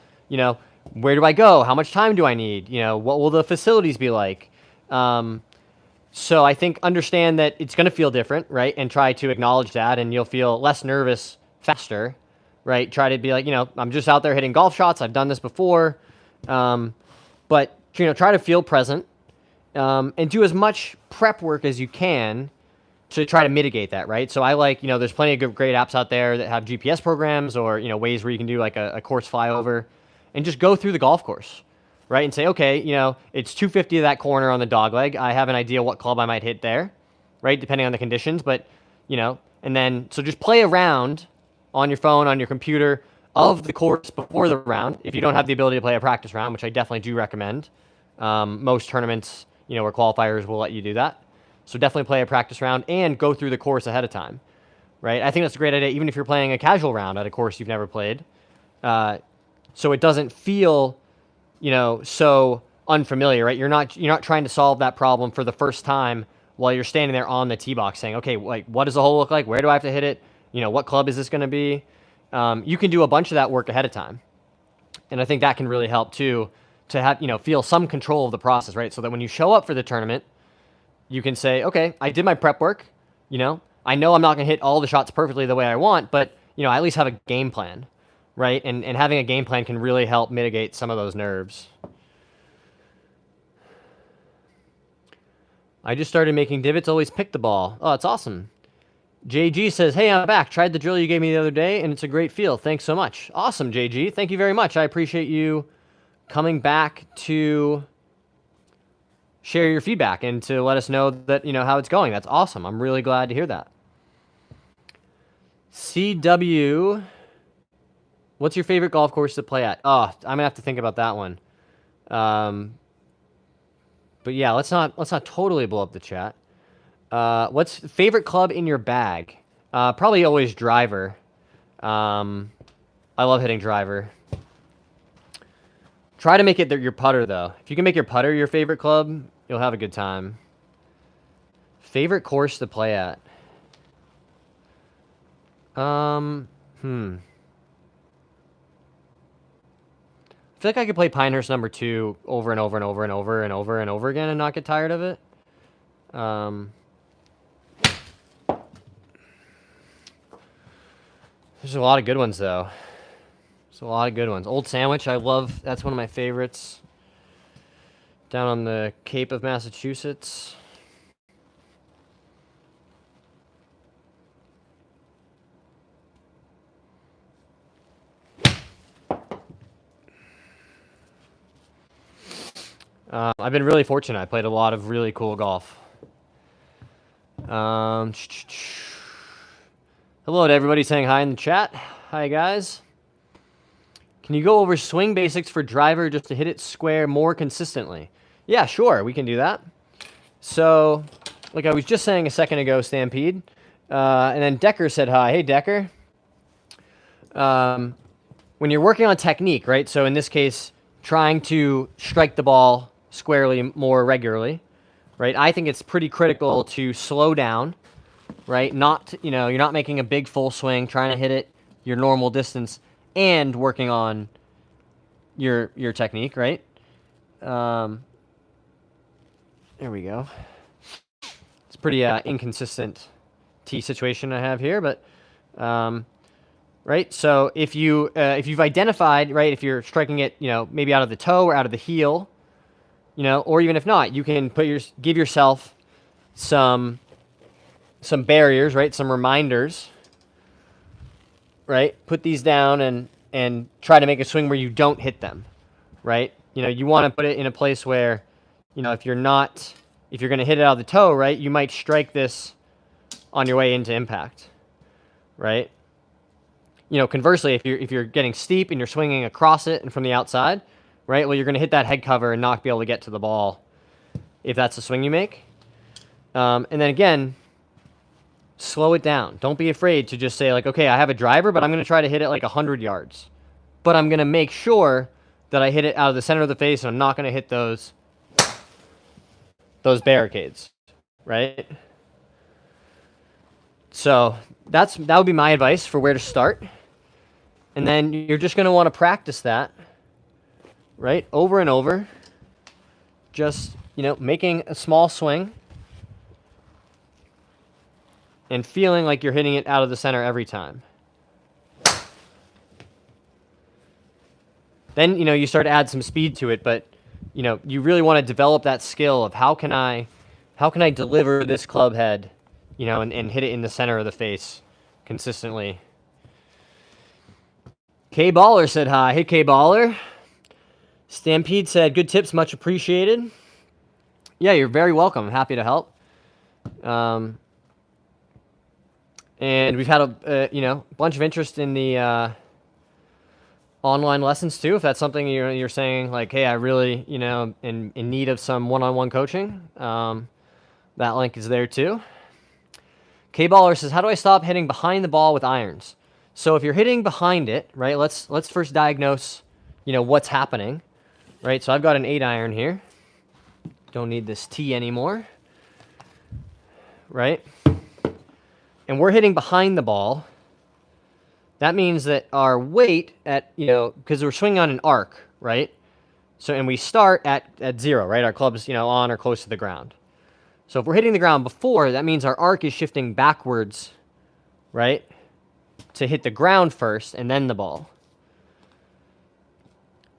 where do I go? How much time do I need? What will the facilities be like? So I think understand that it's going to feel different, right? And try to acknowledge that, and you'll feel less nervous faster. Right, try to be like, I'm just out there hitting golf shots. I've done this before, but try to feel present, and do as much prep work as you can to try to mitigate that, right? So I like, there's plenty of good, great apps out there that have GPS programs or, ways where you can do like a course flyover and just go through the golf course, right? And say, okay, it's 250 to that corner on the dog leg. I have an idea what club I might hit there, right? Depending on the conditions, but, and then, so just play around on your phone, on your computer of the course before the round. If you don't have the ability to play a practice round, which I definitely do recommend. Most tournaments, or qualifiers will let you do that. So definitely play a practice round and go through the course ahead of time, right? I think that's a great idea, even if you're playing a casual round at a course you've never played. So it doesn't feel, so unfamiliar, right? You're not trying to solve that problem for the first time while you're standing there on the tee box saying, okay, like, what does the hole look like? Where do I have to hit it? What club is this going to be? You can do a bunch of that work ahead of time. And I think that can really help too, to have, feel some control of the process, right? So that when you show up for the tournament, you can say, okay, I did my prep work. I know I'm not going to hit all the shots perfectly the way I want, but, I at least have a game plan, right? And having a game plan can really help mitigate some of those nerves. I just started making divots, always pick the ball. Oh, that's awesome. JG says, hey, I'm back. Tried the drill you gave me the other day, and it's a great feel. Thanks so much. Awesome, JG. Thank you very much. I appreciate you coming back to share your feedback and to let us know that, how it's going. That's awesome. I'm really glad to hear that. CW, what's your favorite golf course to play at? Oh, I'm gonna have to think about that one. But yeah, let's not totally blow up the chat. What's favorite club in your bag? Probably always driver. I love hitting driver. Try to make it your putter, though. If you can make your putter your favorite club, you'll have a good time. Favorite course to play at? I feel like I could play Pinehurst number 2 over and over and over and over and over and over again and not get tired of it. There's a lot of good ones, though. There's a lot of good ones. Old Sandwich, I love. That's one of my favorites. Down on the Cape of Massachusetts. I've been really fortunate. I played a lot of really cool golf. Hello to everybody saying hi in the chat. Hi, guys. Can you go over swing basics for driver just to hit it square more consistently? Yeah, sure. We can do that. So, like I was just saying a second ago, Stampede. And then Decker said hi. Hey, Decker. When you're working on technique, right? So in this case, trying to strike the ball squarely more regularly, right? I think it's pretty critical to slow down, right? Not, you're not making a big full swing, trying to hit it your normal distance and working on your technique, right? There we go. It's a pretty inconsistent tee situation I have here, but right. So if you've identified, right, if you're striking it, maybe out of the toe or out of the heel, or even if not, you can give yourself some barriers, right? Some reminders, right? Put these down and try to make a swing where you don't hit them, right? You want to put it in a place where, if you're going to hit it out of the toe, right, you might strike this on your way into impact, right? Conversely, if you're getting steep and you're swinging across it and from the outside, right, well, you're going to hit that head cover and not be able to get to the ball if that's the swing you make. And then again, slow it down. Don't be afraid to just say, like, okay, I have a driver, but I'm going to try to hit it like 100 yards. But I'm going to make sure that I hit it out of the center of the face, and I'm not going to hit those barricades, right? So that would be my advice for where to start. And then you're just going to want to practice that, right, over and over. Just, making a small swing and feeling like you're hitting it out of the center every time. Then, you start to add some speed to it, but, you really want to develop that skill of how can I deliver this club head, you know, and hit it in the center of the face consistently. K-Baller said hi. Hey, K-Baller. Stampede said, good tips, much appreciated. Yeah, you're very welcome. I'm happy to help. And we've had a bunch of interest in the online lessons too. If that's something you're saying, like, hey, I really, in need of some one-on-one coaching, that link is there too. K-Baller says, how do I stop hitting behind the ball with irons? So if you're hitting behind it, right, let's first diagnose, what's happening, right? So I've got an 8-iron here. Don't need this tee anymore, right? And we're hitting behind the ball. That means that our weight at, because we're swinging on an arc, right? So, and we start at 0, right? Our club's, on or close to the ground. So if we're hitting the ground before, that means our arc is shifting backwards, right? To hit the ground first and then the ball.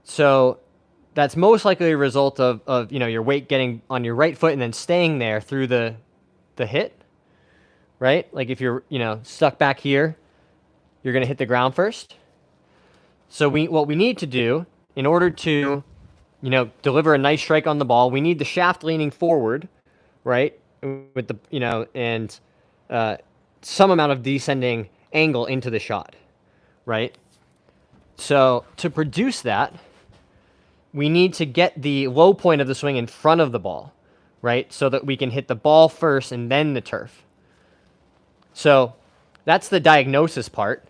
So that's most likely a result of your weight getting on your right foot and then staying there through the hit, right? Like if you're, stuck back here, you're going to hit the ground first. So what we need to do in order to, deliver a nice strike on the ball, we need the shaft leaning forward, right? With the, and some amount of descending angle into the shot, right? So to produce that, we need to get the low point of the swing in front of the ball, right? So that we can hit the ball first and then the turf. So that's the diagnosis part.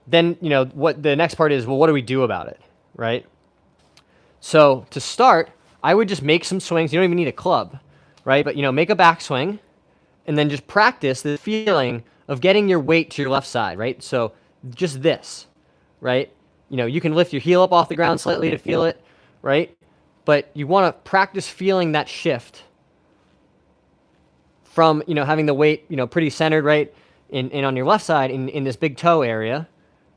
Then, what the next part is, well, what do we do about it, right? So to start, I would just make some swings. You don't even need a club, right? But, make a backswing and then just practice the feeling of getting your weight to your left side, right? So just this, right? You can lift your heel up off the ground slightly to feel it, right? But you want to practice feeling that shift from, having the weight, pretty centered, right? In on your left side in this big toe area,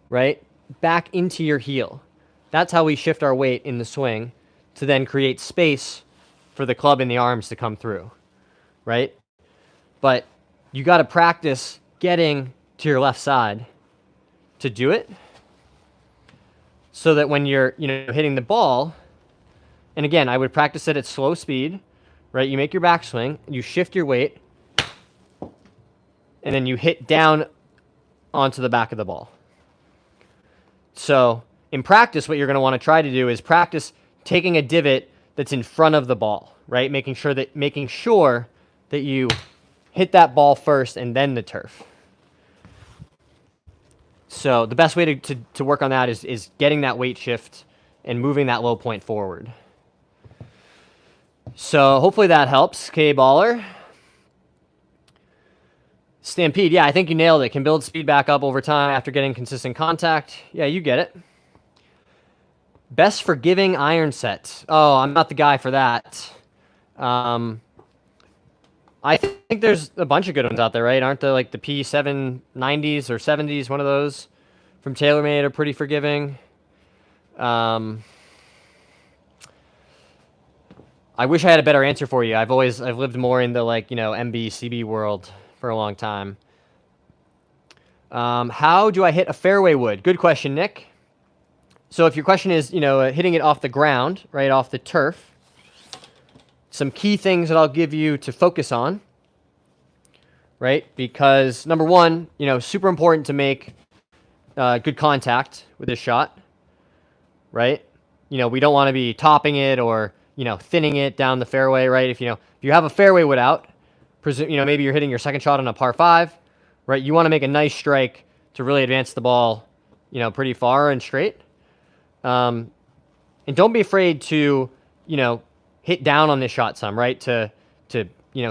right? Back into your heel. That's how we shift our weight in the swing to then create space for the club and the arms to come through, right? But you got to practice getting to your left side to do it so that when you're, hitting the ball, and again, I would practice it at slow speed, right? You make your backswing, you shift your weight, and then you hit down onto the back of the ball. So in practice, what you're going to want to try to do is practice taking a divot that's in front of the ball, right? Making sure that you hit that ball first and then the turf. So the best way to work on that is getting that weight shift and moving that low point forward. So hopefully that helps, K-Baller. Stampede, yeah, I think you nailed it. Can build speed back up over time after getting consistent contact. Yeah, you get it. Best forgiving iron set. Oh, I'm not the guy for that. I think there's a bunch of good ones out there, right? Aren't there like the P790s or 70s, one of those from TaylorMade are pretty forgiving. I wish I had a better answer for you. I've lived more in the MB, CB world for a long time. How do I hit a fairway wood? Good question, Nick. So if your question is, hitting it off the ground, right, off the turf, some key things that I'll give you to focus on, right? Because number one, super important to make good contact with this shot, right? We don't want to be topping it or, thinning it down the fairway, right? If you have a fairway wood out, maybe you're hitting your second shot on a par 5, right? You want to make a nice strike to really advance the ball, pretty far and straight. And don't be afraid to, hit down on this shot some, right? To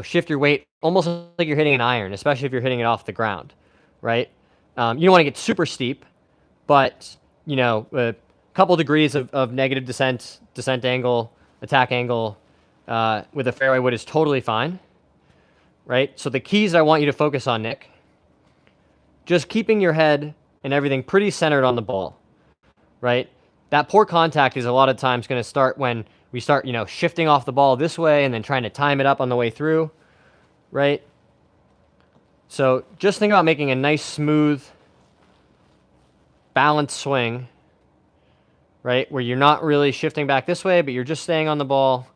shift your weight almost like you're hitting an iron, especially if you're hitting it off the ground, right? You don't want to get super steep, but, a couple degrees of negative descent angle, attack angle with a fairway wood is totally fine. Right? So the keys I want you to focus on, Nick, just keeping your head and everything pretty centered on the ball, right? That poor contact is a lot of times going to start when we start, shifting off the ball this way and then trying to time it up on the way through, right? So just think about making a nice, smooth, balanced swing, right? Where you're not really shifting back this way, but you're just staying on the ball.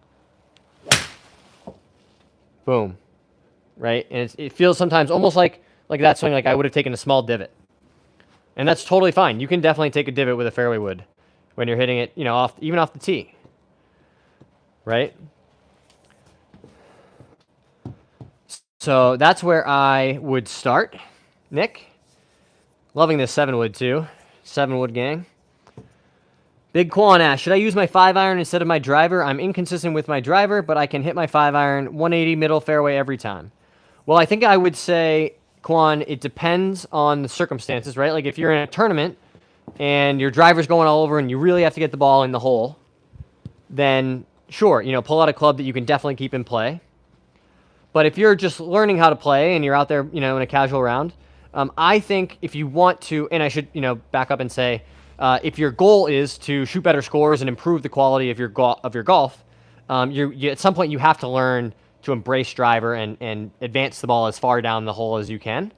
Boom. Right? And it feels sometimes almost like that swing, like I would have taken a small divot. And that's totally fine. You can definitely take a divot with a fairway wood when you're hitting it, you know, even off the tee. Right? So that's where I would start. Nick? Loving this 7-wood too. 7-wood gang. Big Quan asks, should I use my 5-iron instead of my driver? I'm inconsistent with my driver, but I can hit my 5-iron 180 middle fairway every time. Well, I think I would say, Quan, it depends on the circumstances, right? Like if you're in a tournament and your driver's going all over and you really have to get the ball in the hole, then sure, you know, pull out a club that you can definitely keep in play. But if you're just learning how to play and you're out there, you know, in a casual round, I think if you want to, and I should, you know, back up and say, if your goal is to shoot better scores and improve the quality of your golf, you at some point you have to learn to embrace driver and advance the ball as far down the hole as you can.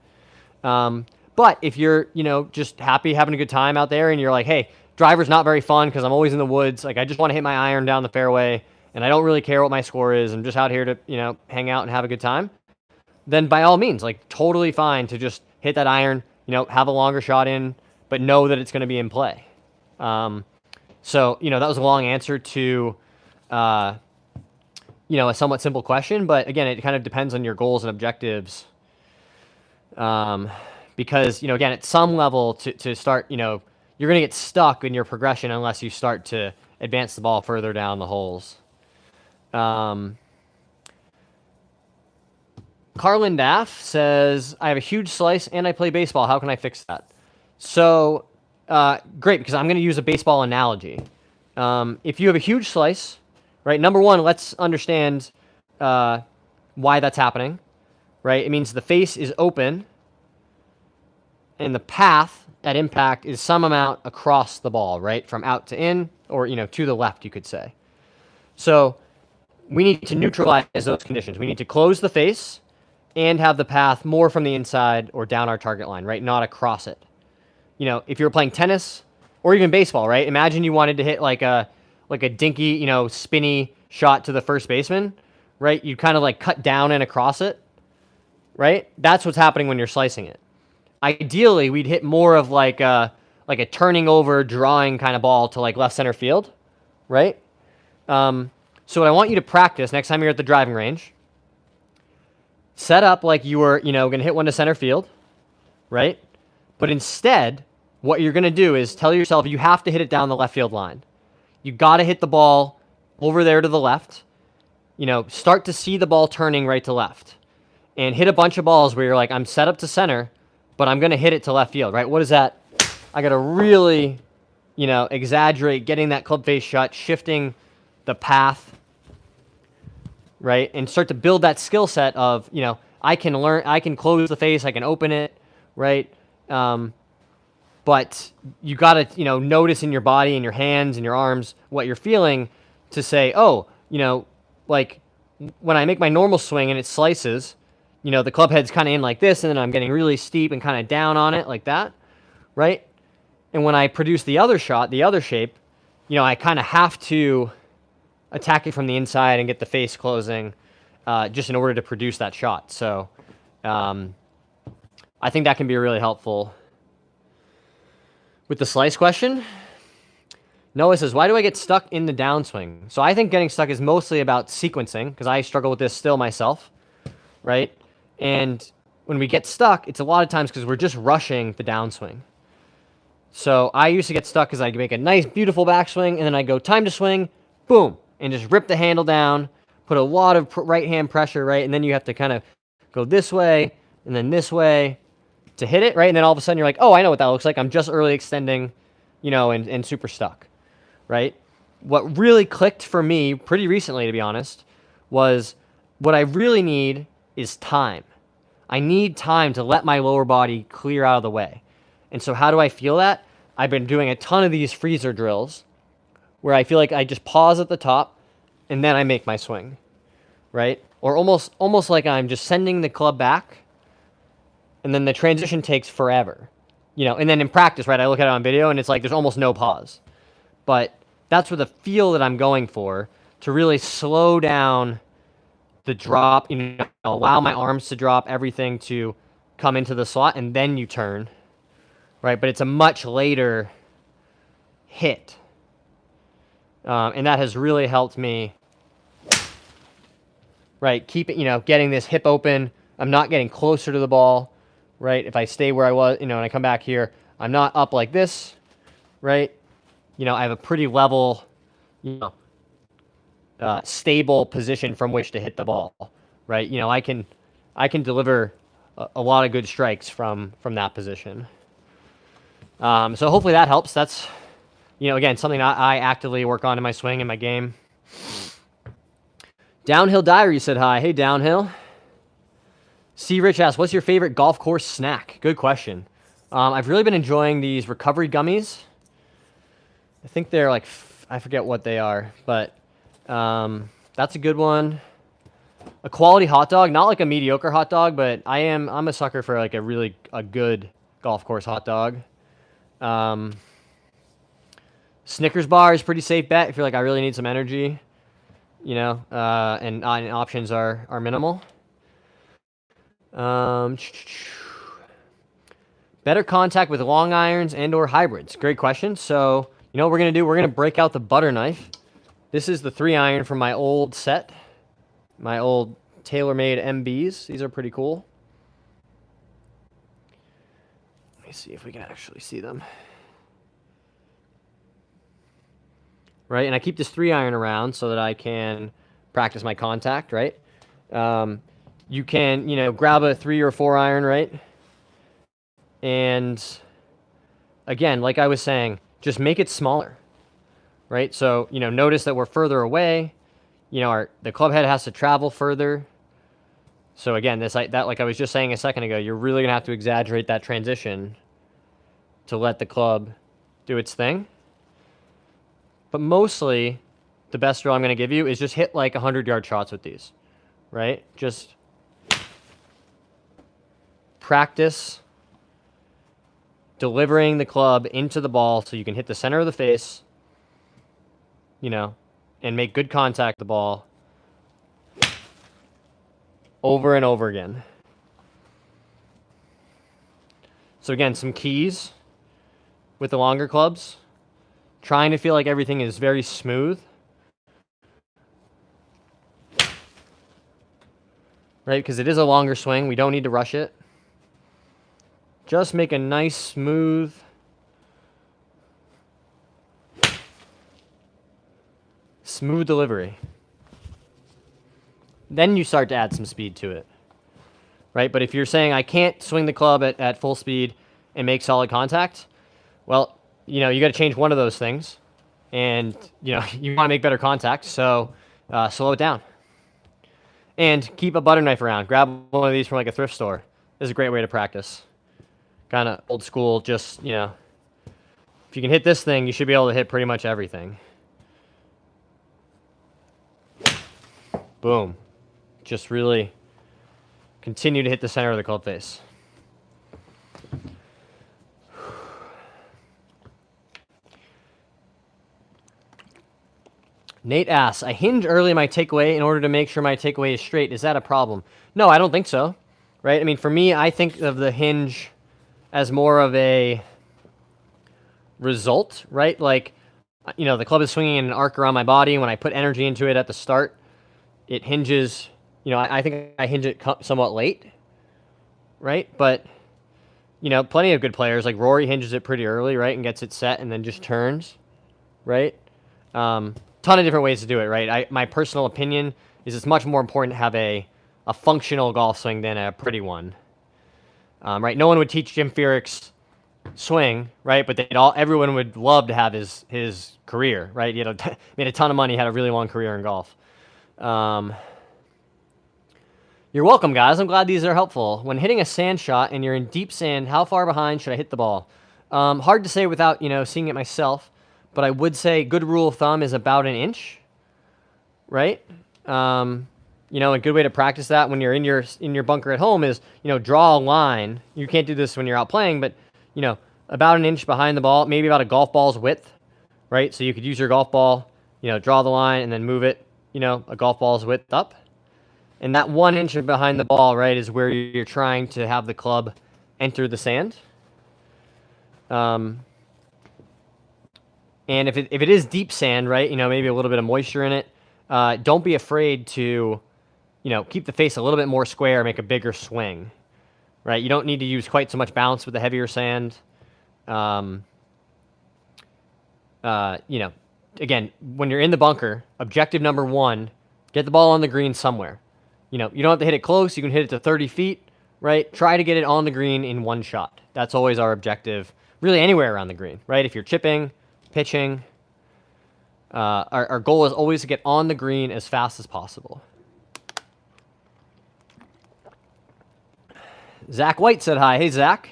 But if you're, you know, just happy having a good time out there and you're like, hey, driver's not very fun because I'm always in the woods. Like I just want to hit my iron down the fairway and I don't really care what my score is. I'm just out here to, you know, hang out and have a good time. Then by all means, like totally fine to just hit that iron, you know, have a longer shot in, but know that it's going to be in play. So, you know, that was a long answer to, you know, a somewhat simple question. But again, it kind of depends on your goals and objectives. Because, you know, again, at some level to start, you know, you're going to get stuck in your progression unless you start to advance the ball further down the holes. Carlin Daff says, I have a huge slice and I play baseball. How can I fix that? So, great, because I'm going to use a baseball analogy. If you have a huge slice, right, number one, let's understand why that's happening, right? It means the face is open and the path at impact is some amount across the ball, right, from out to in or, you know, to the left, you could say. So we need to neutralize those conditions. We need to close the face and have the path more from the inside or down our target line, right, not across it. You know, if you're playing tennis or even baseball, right? Imagine you wanted to hit like a dinky, you know, spinny shot to the first baseman, right? You kind of like cut down and across it, right? That's what's happening when you're slicing it. Ideally, we'd hit more of like a turning over, drawing kind of ball to like left center field, right? So what I want you to practice next time you're at the driving range, set up like you were, you know, going to hit one to center field, right? But instead, what you're going to do is tell yourself you have to hit it down the left field line. You got to hit the ball over there to the left. You know, start to see the ball turning right to left. And hit a bunch of balls where you're like, I'm set up to center, but I'm going to hit it to left field, right? What is that? I got to really, you know, exaggerate getting that club face shut, shifting the path, right? And start to build that skill set of, you know, I can close the face, I can open it, right? But you got to, you know, notice in your body and your hands and your arms what you're feeling to say, oh, you know, like when I make my normal swing and it slices, you know, the club head's kind of in like this, and then I'm getting really steep and kind of down on it like that, right? And when I produce the other shot, the other shape, you know, I kind of have to attack it from the inside and get the face closing just in order to produce that shot. So I think that can be really helpful. With the slice question, Noah says, why do I get stuck in the downswing? So I think getting stuck is mostly about sequencing, because I struggle with this still myself, right? And when we get stuck, it's a lot of times because we're just rushing the downswing. So I used to get stuck because I'd make a nice, beautiful backswing, and then I'd go time to swing, boom, and just rip the handle down, put a lot of right-hand pressure, right? And then you have to kind of go this way and then this way to hit it, right? And then all of a sudden you're like, oh, I know what that looks like. I'm just early extending, you know, and super stuck, right? What really clicked for me pretty recently, to be honest, was what I really need is time. I need time to let my lower body clear out of the way. And so how do I feel that? I've been doing a ton of these freezer drills where I feel like I just pause at the top and then I make my swing, right? Or almost like I'm just sending the club back and then the transition takes forever, and then in practice, right, I look at it on video and it's like there's almost no pause. But that's where the feel that I'm going for, to really slow down the drop, allow my arms to drop, everything to come into the slot, and then you turn, right? But it's a much later hit. And that has really helped me, right? Keep it, getting this hip open. I'm not getting closer to the ball, right? If I stay where I was, and I come back here, I'm not up like this, right? I have a pretty level, stable position from which to hit the ball, right? I can deliver a lot of good strikes from that position. So hopefully that helps. That's, again, something I actively work on in my swing and my game. Downhill Diary said hi. Hey, Downhill. C. Rich asked, what's your favorite golf course snack? Good question. I've really been enjoying these recovery gummies. I think they're like, I forget what they are, but that's a good one. A quality hot dog, not like a mediocre hot dog, but I'm a sucker for like a good golf course hot dog. Snickers bar is pretty safe bet if you're like, I really need some energy, and options are minimal. Better contact with long irons and or hybrids. Great question. So, what we're going to do, we're going to break out the butter knife. This is the 3-iron from my old set, my old TaylorMade MBs. These are pretty cool. Let me see if we can actually see them. Right, and I keep this 3-iron around so that I can practice my contact, right? You can, grab a 3 or 4-iron, right? And again, like I was saying, just make it smaller, right? So, notice that we're further away. The club head has to travel further. So again, like I was just saying a second ago, you're really going to have to exaggerate that transition to let the club do its thing. But mostly, the best drill I'm going to give you is just hit like 100-yard shots with these, right? Just practice delivering the club into the ball so you can hit the center of the face, and make good contact with the ball over and over again. So again, some keys with the longer clubs. Trying to feel like everything is very smooth. Right, because it is a longer swing. We don't need to rush it. Just make a nice, smooth, delivery. Then you start to add some speed to it. Right, but if you're saying I can't swing the club at full speed and make solid contact, well, you got to change one of those things, and you want to make better contact. So slow it down, and keep a butter knife around. Grab one of these from like a thrift store. This is a great way to practice. Kind of old school. Just if you can hit this thing, you should be able to hit pretty much everything. Boom. Just really continue to hit the center of the club face. Nate asks, I hinge early in my takeaway in order to make sure my takeaway is straight. Is that a problem? No, I don't think so. Right? I mean, for me, I think of the hinge as more of a result, right? Like, the club is swinging in an arc around my body. When I put energy into it at the start, it hinges, I think I hinge it somewhat late, right? But, plenty of good players, like Rory hinges it pretty early, right? And gets it set and then just turns, right? Ton of different ways to do it, right? My personal opinion is it's much more important to have a functional golf swing than a pretty one, right? No one would teach Jim Furyk's swing, right? But everyone would love to have his career, right? Made a ton of money, had a really long career in golf. You're welcome, guys. I'm glad these are helpful. When hitting a sand shot and you're in deep sand, how far behind should I hit the ball? Hard to say without seeing it myself. But I would say good rule of thumb is about an inch, right? A good way to practice that when you're in your bunker at home is, draw a line. You can't do this when you're out playing, but, about an inch behind the ball, maybe about a golf ball's width, right? So you could use your golf ball, draw the line and then move it, a golf ball's width up. And that 1 inch behind the ball, right, is where you're trying to have the club enter the sand. And if it is deep sand, right, maybe a little bit of moisture in it, don't be afraid to, keep the face a little bit more square, make a bigger swing, right? You don't need to use quite so much bounce with the heavier sand. Again, when you're in the bunker, objective number 1, get the ball on the green somewhere. You don't have to hit it close. You can hit it to 30 feet, right? Try to get it on the green in one shot. That's always our objective, really anywhere around the green, right? If you're chipping, pitching, our goal is always to get on the green as fast as possible. Zach White said hi. Hey, Zach.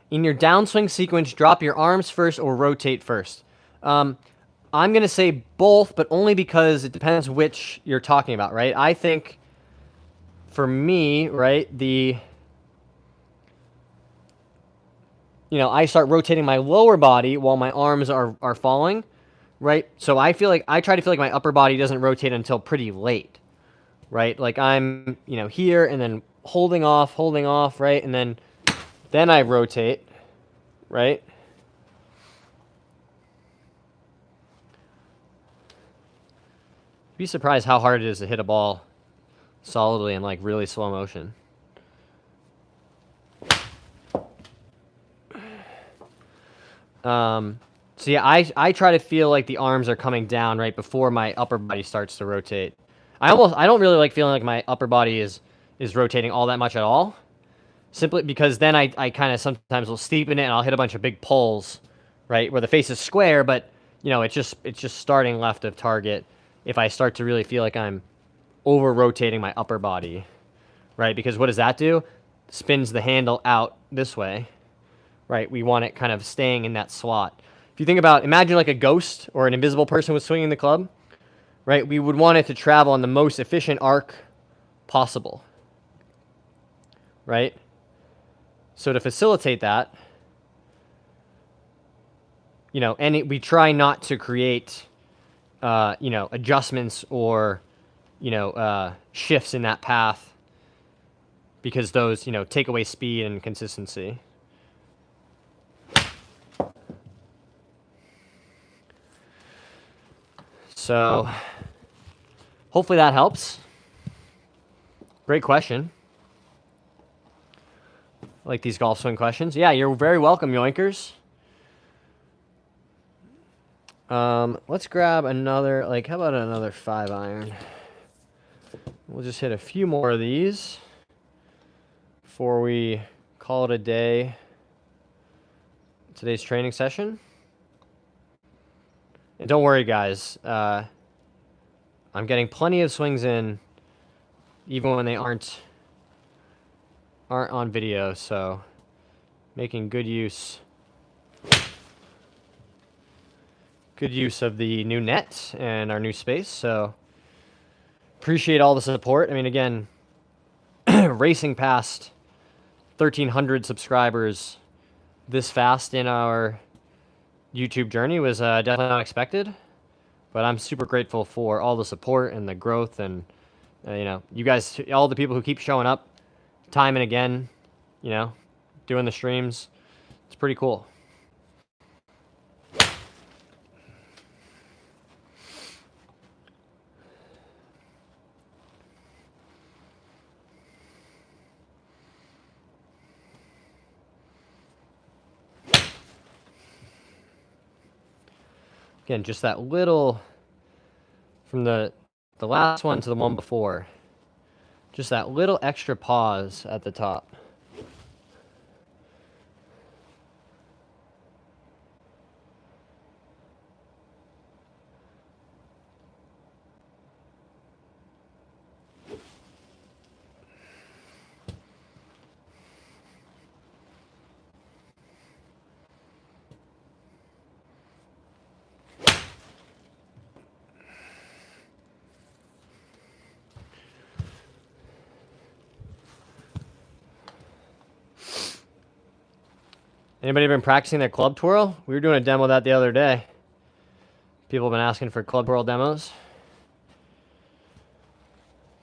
In your downswing sequence, drop your arms first or rotate first. I'm going to say both, but only because it depends which you're talking about, right? I think for me, right, I start rotating my lower body while my arms are falling, right? So I try to feel like my upper body doesn't rotate until pretty late, right? Like I'm, here and then holding off, right? And then I rotate, right? Be surprised how hard it is to hit a ball solidly in like really slow motion. So yeah, I try to feel like the arms are coming down right before my upper body starts to rotate. I don't really like feeling like my upper body is rotating all that much at all. Simply because then I kind of sometimes will steepen it and I'll hit a bunch of big pulls, right, where the face is square, but it's just starting left of target. If I start to really feel like I'm over rotating my upper body, right? Because what does that do? Spins the handle out this way, right? We want it kind of staying in that slot. If you think about, imagine like a ghost or an invisible person was swinging the club, right? We would want it to travel on the most efficient arc possible, right? So to facilitate that, we try not to create, adjustments or, shifts in that path because those, take away speed and consistency. So hopefully that helps. Great question. I like these golf swing questions. Yeah, you're very welcome, Yoinkers. Let's grab another, how about another 5-iron? We'll just hit a few more of these before we call it a day. Today's training session. And don't worry, guys. I'm getting plenty of swings in, even when they aren't on video, so making good use of the new net and our new space. So appreciate all the support. I mean, again, racing past 1,300 subscribers this fast in our YouTube journey was definitely not expected, but I'm super grateful for all the support and the growth and, you guys, all the people who keep showing up time and again, doing the streams. It's pretty cool. Again, just that little, from the last one to the one before, just that little extra pause at the top. Anybody been practicing their club twirl? We were doing a demo of that the other day. People have been asking for club twirl demos.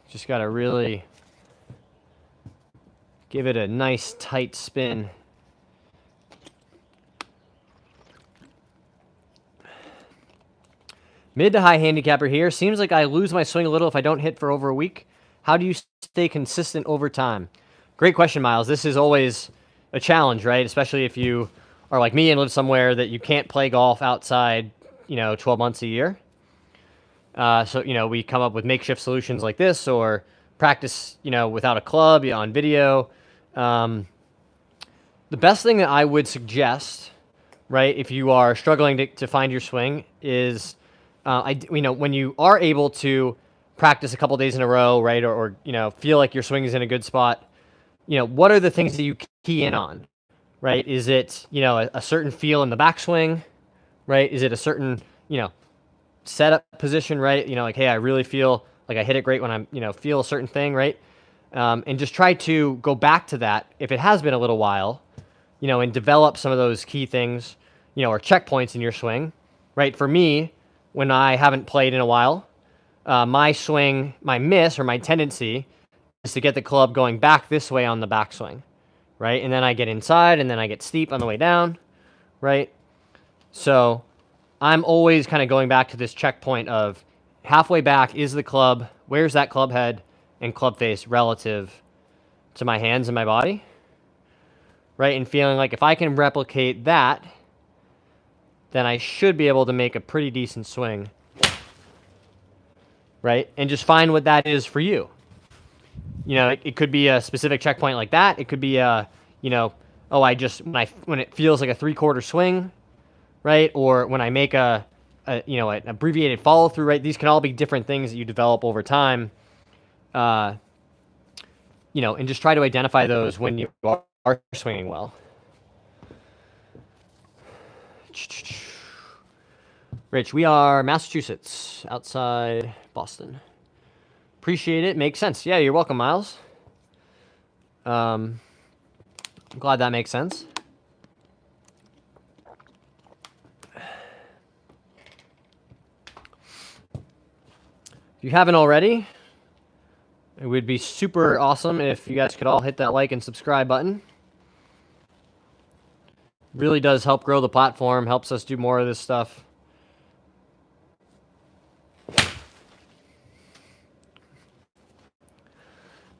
Just got to really give it a nice tight spin. Mid to high handicapper here. Seems like I lose my swing a little if I don't hit for over a week. How do you stay consistent over time? Great question, Miles. This is always a challenge, right? Especially if you are like me and live somewhere that you can't play golf outside, 12 months a year. So, we come up with makeshift solutions like this, or practice, without a club on video. The best thing that I would suggest, right, if you are struggling to find your swing is, when you are able to practice a couple days in a row, right, or feel like your swing is in a good spot, what are the things that you key in on, right? Is it, a certain feel in the backswing, right? Is it a certain, setup position, right? Like, hey, I really feel like I hit it great when I'm, feel a certain thing, right? And just try to go back to that if it has been a little while, and develop some of those key things, or checkpoints in your swing, right? For me, when I haven't played in a while, my swing, my miss or my tendency is to get the club going back this way on the backswing, right? And then I get inside and then I get steep on the way down, right? So I'm always kind of going back to this checkpoint of halfway back is the club, where's that club head and club face relative to my hands and my body, right? And feeling like if I can replicate that, then I should be able to make a pretty decent swing, right? And just find what that is for you. It could be a specific checkpoint like that. It could be a, when it feels like a 3/4 swing, right? Or when I make an abbreviated follow through, right? These can all be different things that you develop over time, and just try to identify those when you are swinging well. Rich, we are Massachusetts, outside Boston. Appreciate it. Makes sense. Yeah, you're welcome, Miles. I'm glad that makes sense. If you haven't already, it would be super awesome if you guys could all hit that like and subscribe button. Really does help grow the platform, helps us do more of this stuff.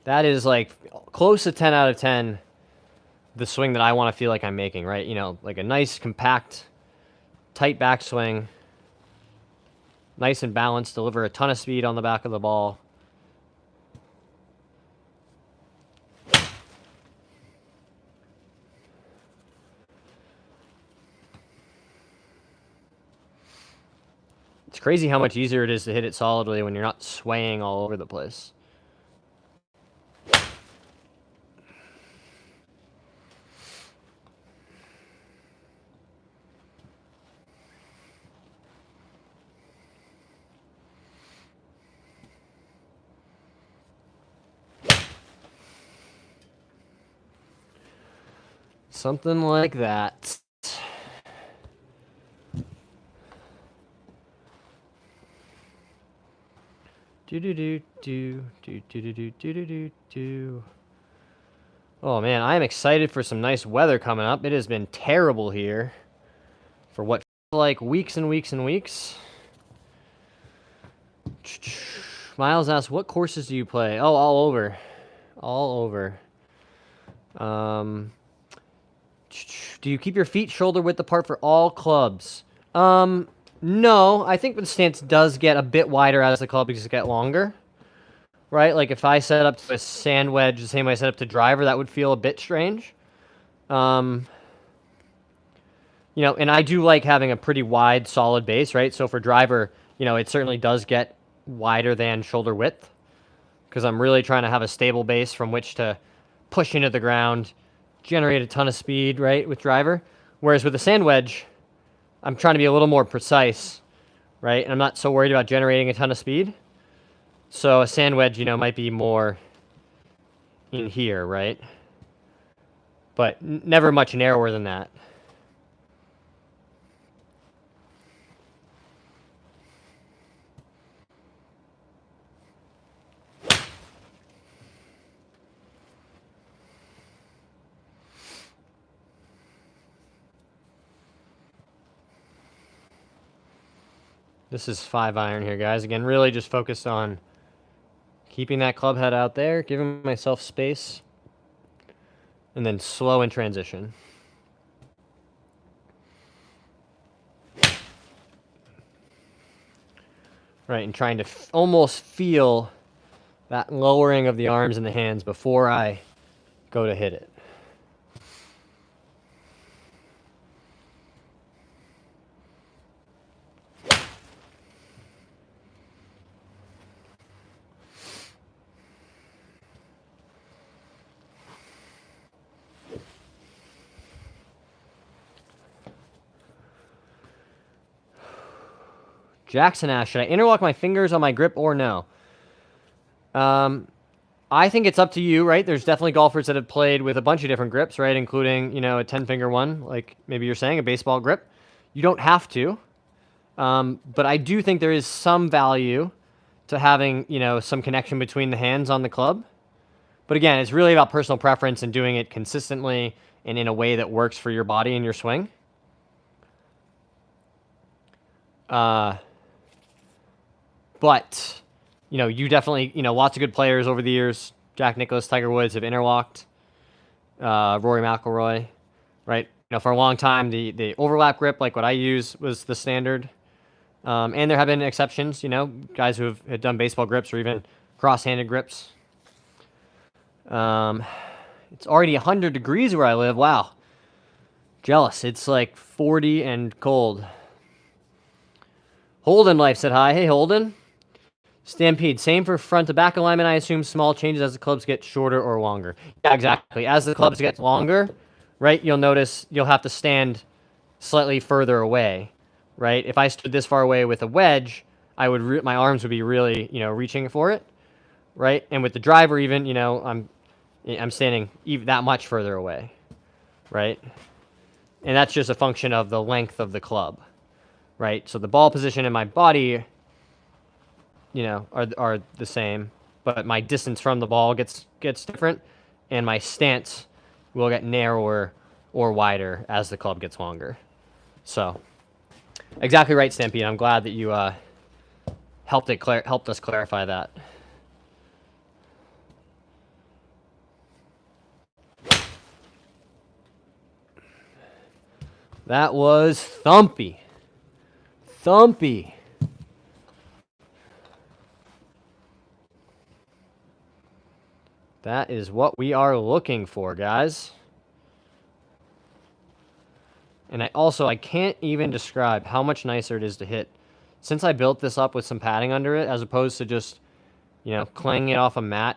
That is like close to 10 out of 10, the swing that I want to feel like I'm making, right? Like a nice, compact, tight backswing, nice and balanced, deliver a ton of speed on the back of the ball. It's crazy how much easier it is to hit it solidly when you're not swaying all over the place. Something like that. Oh man, I am excited for some nice weather coming up. It has been terrible here for what feels like weeks and weeks and weeks. Miles asks, what courses do you play? Oh, all over. All over. Do you keep your feet shoulder width apart for all clubs? No, I think the stance does get a bit wider as the clubs get longer, right? Like if I set up to a sand wedge the same way I set up to driver, that would feel a bit strange. And I do like having a pretty wide, solid base, right? So for driver, it certainly does get wider than shoulder width because I'm really trying to have a stable base from which to push into the ground, generate a ton of speed, right, with driver. Whereas with a sand wedge, I'm trying to be a little more precise, right? And I'm not so worried about generating a ton of speed. So a sand wedge, might be more in here, right? But never much narrower than that. This is 5-iron here, guys. Again, really just focused on keeping that club head out there, giving myself space, and then slow in transition. Right, and trying to almost feel that lowering of the arms and the hands before I go to hit it. Jackson asks, should I interlock my fingers on my grip or no? I think it's up to you, right? There's definitely golfers that have played with a bunch of different grips, right? Including, a 10-finger one, like maybe you're saying, a baseball grip. You don't have to. But I do think there is some value to having, some connection between the hands on the club. But again, it's really about personal preference and doing it consistently and in a way that works for your body and your swing. But, you definitely, lots of good players over the years. Jack Nicklaus, Tiger Woods have interlocked. Rory McIlroy, right? For a long time, the overlap grip, like what I use, was the standard. And there have been exceptions, guys who have done baseball grips or even cross-handed grips. It's already 100 degrees where I live. Wow. Jealous. It's like 40 and cold. Holden Life said hi. Hey, Holden. Stampede. Same for front to back alignment, I assume. Small changes as the clubs get shorter or longer. Yeah, exactly. As the clubs get longer, right, you'll notice you'll have to stand slightly further away, right? If I stood this far away with a wedge, my arms would be really, reaching for it, right? And with the driver even, I'm standing even that much further away, right? And that's just a function of the length of the club, right? So the ball position and my body, are the same, but my distance from the ball gets different, and my stance will get narrower or wider as the club gets longer. So, exactly right, Stampede. I'm glad that you helped us clarify that. That was thumpy. Thumpy. That is what we are looking for, guys. And I can't even describe how much nicer it is to hit since I built this up with some padding under it, as opposed to just, clanging it off a mat,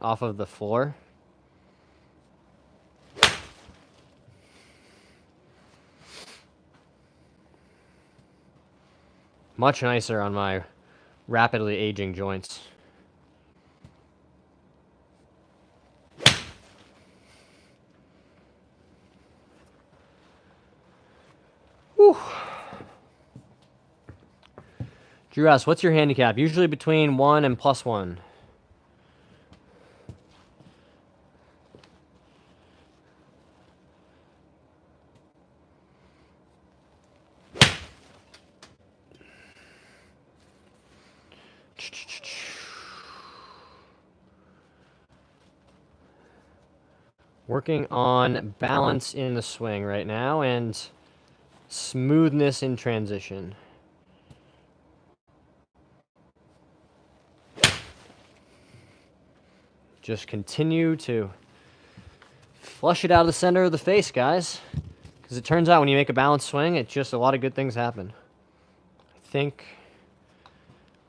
off of the floor. Much nicer on my rapidly aging joints. Whew. Drew asks, what's your handicap? Usually between 1 and +1. Working on balance in the swing right now and smoothness in transition. Just continue to flush it out of the center of the face, guys. Because it turns out when you make a balanced swing, it's just a lot of good things happen. I think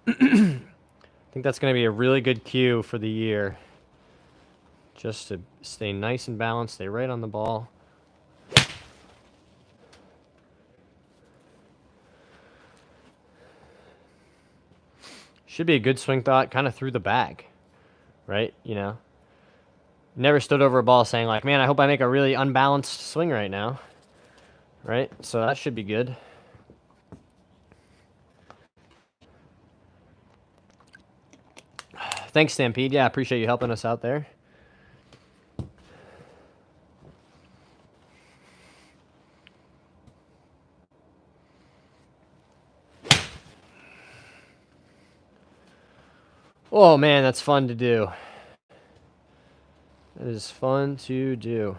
that's going to be a really good cue for the year. Just to stay nice and balanced, stay right on the ball. Should be a good swing thought, kind of through the bag, right? Never stood over a ball saying like, man, I hope I make a really unbalanced swing right now, right? So that should be good. Thanks, Stampede. Yeah, I appreciate you helping us out there. Oh man, that's fun to do. That is fun to do.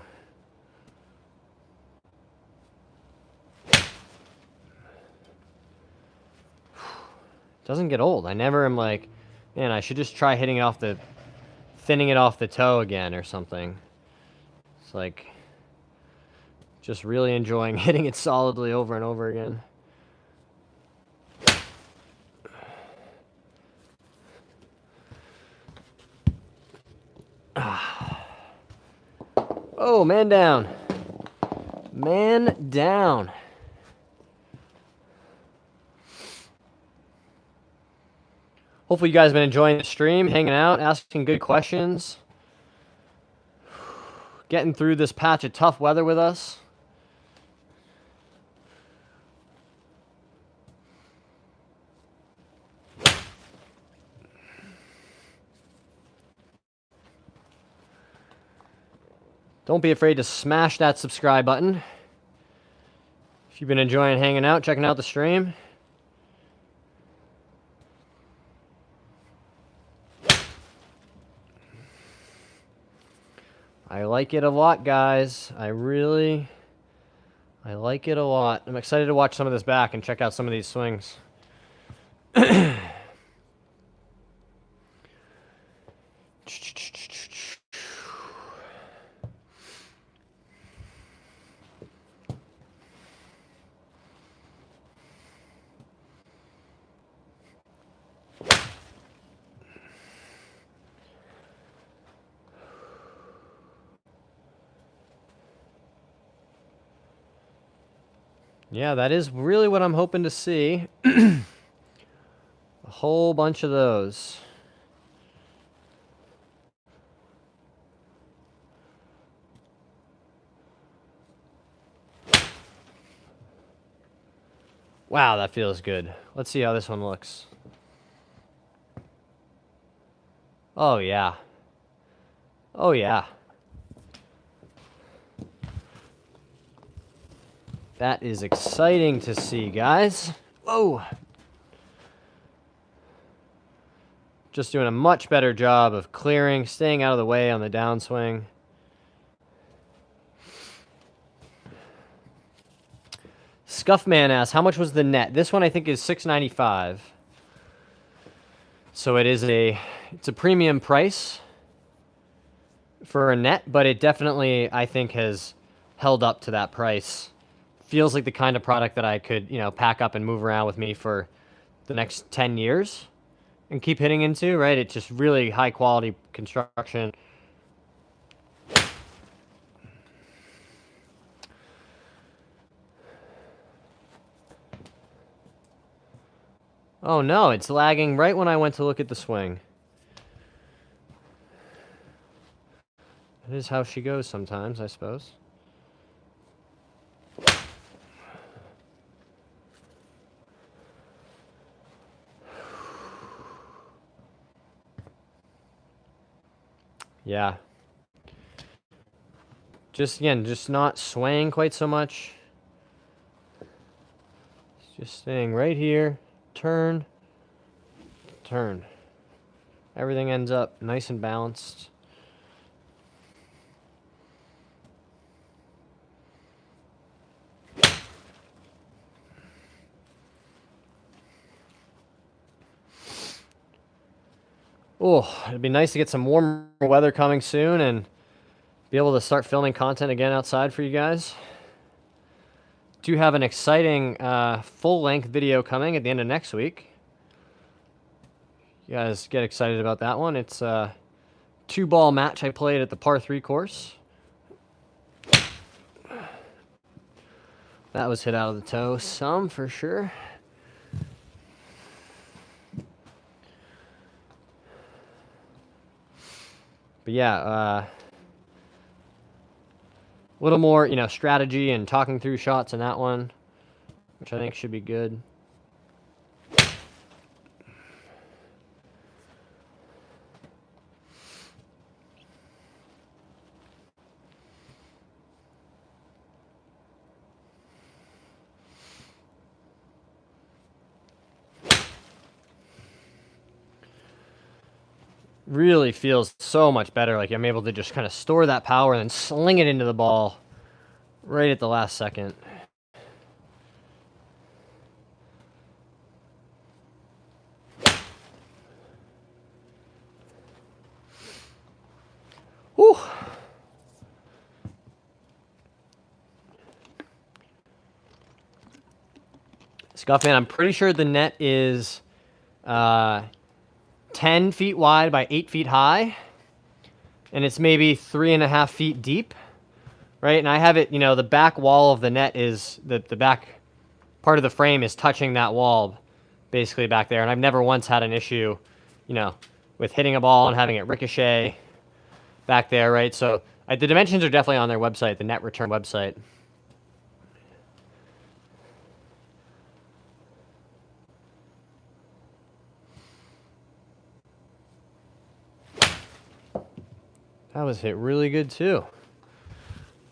Doesn't get old. I never am like, man, I should just try hitting it off the, thinning it off the toe again or something. It's like, just really enjoying hitting it solidly over and over again. Oh, man down. Man down. Hopefully you guys have been enjoying the stream, hanging out, asking good questions. Getting through this patch of tough weather with us. Don't be afraid to smash that subscribe button. If you've been enjoying hanging out, checking out the stream. I like it a lot, guys. I like it a lot. I'm excited to watch some of this back and check out some of these swings. Yeah, that is really what I'm hoping to see. A whole bunch of those. Wow, that feels good. Let's see how this one looks. Oh, yeah. Oh, yeah. That is exciting to see, guys. Whoa. Just doing a much better job of clearing, staying out of the way on the downswing. Scuffman asks, how much was the net? This one I think is $6.95. So it's a premium price for a net, but it definitely, I think, has held up to that price. Feels like the kind of product that I could, pack up and move around with me for the next 10 years and keep hitting into, right? It's just really high quality construction. Oh no, it's lagging right when I went to look at the swing. That is how she goes sometimes, I suppose. Yeah. Just not swaying quite so much. Just staying right here. Turn. Turn. Everything ends up nice and balanced. Oh, it'd be nice to get some warmer weather coming soon and be able to start filming content again outside for you guys. Do have an exciting full-length video coming at the end of next week. You guys get excited about that one. It's a 2-ball match I played at the par 3 course. That was hit out of the toe some for sure. But yeah, a little more, strategy and talking through shots in that one, which I think should be good. really feels so much better. Like I'm able to just kind of store that power and then sling it into the ball right at the last second. Whew. Scuffman, I'm pretty sure the net is 10 feet wide by 8 feet high, and it's maybe 3.5 feet deep, right? And I have it, the back wall of the net is, the back part of the frame is touching that wall, basically back there, and I've never once had an issue, with hitting a ball and having it ricochet back there, right? So the dimensions are definitely on their website, the net return website. That was hit really good too.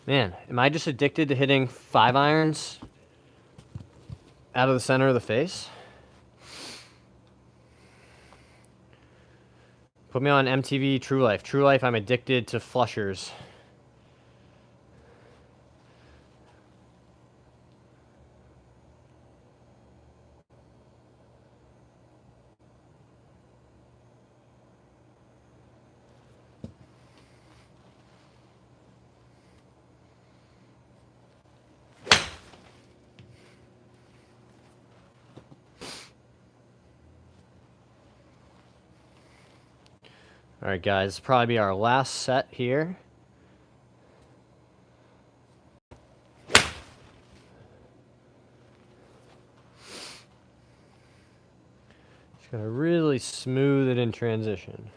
Man, am I just addicted to hitting 5-irons out of the center of the face? Put me on MTV True Life. True Life, I'm addicted to flushers. All right, guys, this will probably be our last set here. Just gonna really smooth it in transition.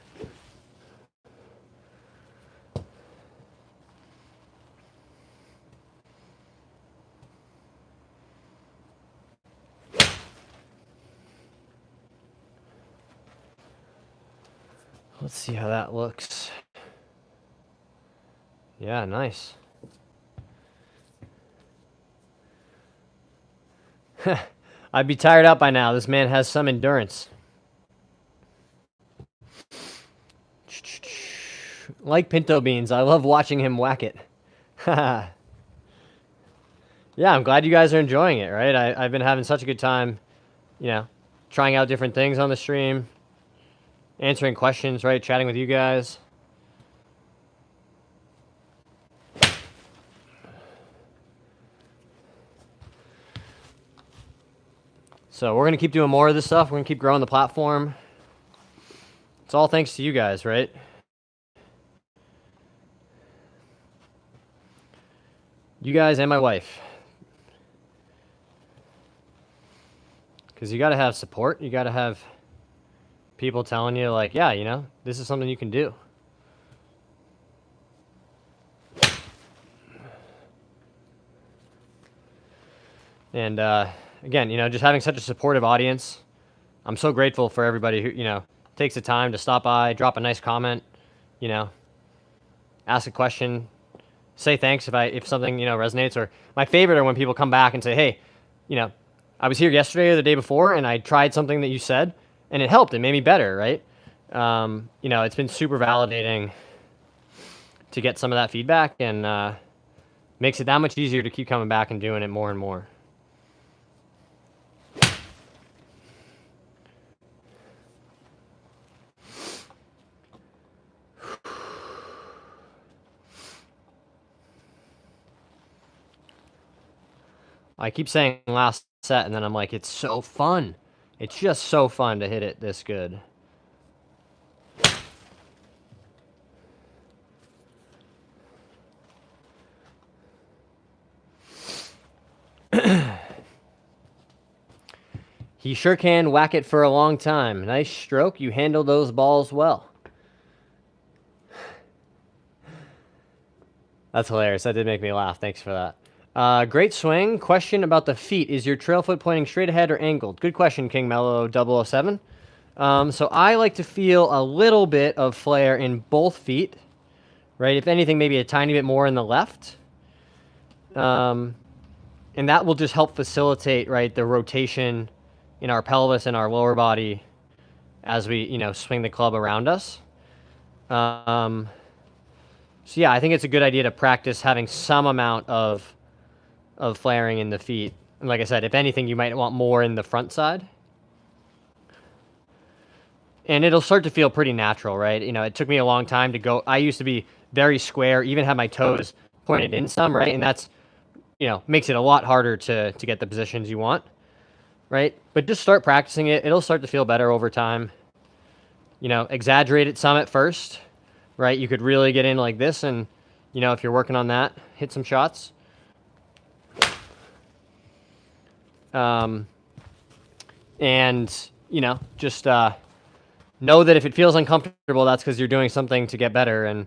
Let's see how that looks. Yeah, nice. I'd be tired out by now. This man has some endurance. Like pinto beans, I love watching him whack it. Yeah, I'm glad you guys are enjoying it, right? I've been having such a good time, trying out different things on the stream, answering questions, right? Chatting with you guys. So we're going to keep doing more of this stuff. We're going to keep growing the platform. It's all thanks to you guys, right? You guys and my wife. Because you got to have support. You got to have people telling you, like, yeah, this is something you can do. And, again, just having such a supportive audience. I'm so grateful for everybody who, takes the time to stop by, drop a nice comment, ask a question, say thanks if something, resonates. Or my favorite are when people come back and say, hey, I was here yesterday or the day before and I tried something that you said and it helped. It made me better, right? It's been super validating to get some of that feedback, and makes it that much easier to keep coming back and doing it more and more. I keep saying last set, and then I'm like, it's so fun. It's just so fun to hit it this good. He sure can whack it for a long time. Nice stroke. You handle those balls well. That's hilarious. That did make me laugh. Thanks for that. Great swing. Question about the feet. Is your trail foot pointing straight ahead or angled? Good question, King Mellow 007. So I like to feel a little bit of flare in both feet, right? If anything, maybe a tiny bit more in the left. And that will just help facilitate, right, the rotation in our pelvis and our lower body as we, swing the club around us. So yeah, I think it's a good idea to practice having some amount of flaring in the feet. And like I said, if anything, you might want more in the front side. And it'll start to feel pretty natural, right? You know, it took me a long time to go. I used to be very square, even have my toes pointed in some, right? And that's, you know, makes it a lot harder to get the positions you want, right? But just start practicing it. It'll start to feel better over time. You know, exaggerate it some at first, right? You could really get in like this, and, you know, if you're working on that, hit some shots. And, you know, just know that if it feels uncomfortable, that's because you're doing something to get better, and,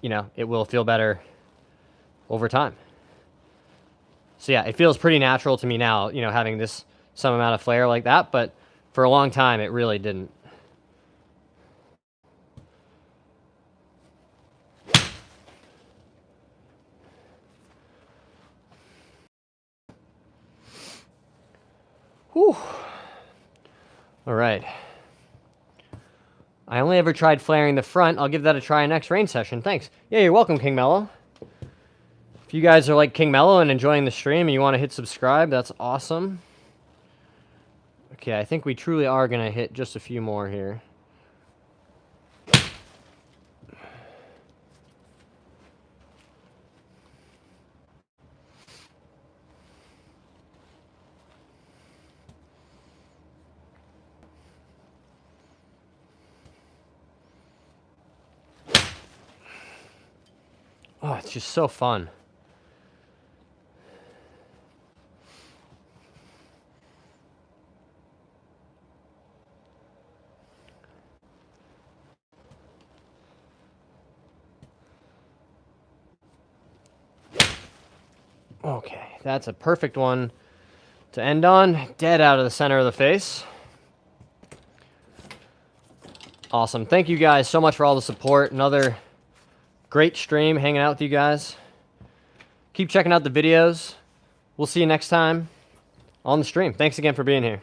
you know, it will feel better over time. So yeah, it feels pretty natural to me now, you know, having this some amount of flare like that, but for a long time, it really didn't. Whew. All right. I only ever tried flaring the front. I'll give that a try next rain session. Thanks. Yeah, you're welcome, King Mello. If you guys are like King Mello and enjoying the stream and you want to hit subscribe, that's awesome. Okay, I think we truly are going to hit just a few more here. Oh, it's just so fun. Okay, that's a perfect one to end on. Dead out of the center of the face. Awesome. Thank you guys so much for all the support. Another great stream, hanging out with you guys. Keep checking out the videos. We'll see you next time on the stream. Thanks again for being here.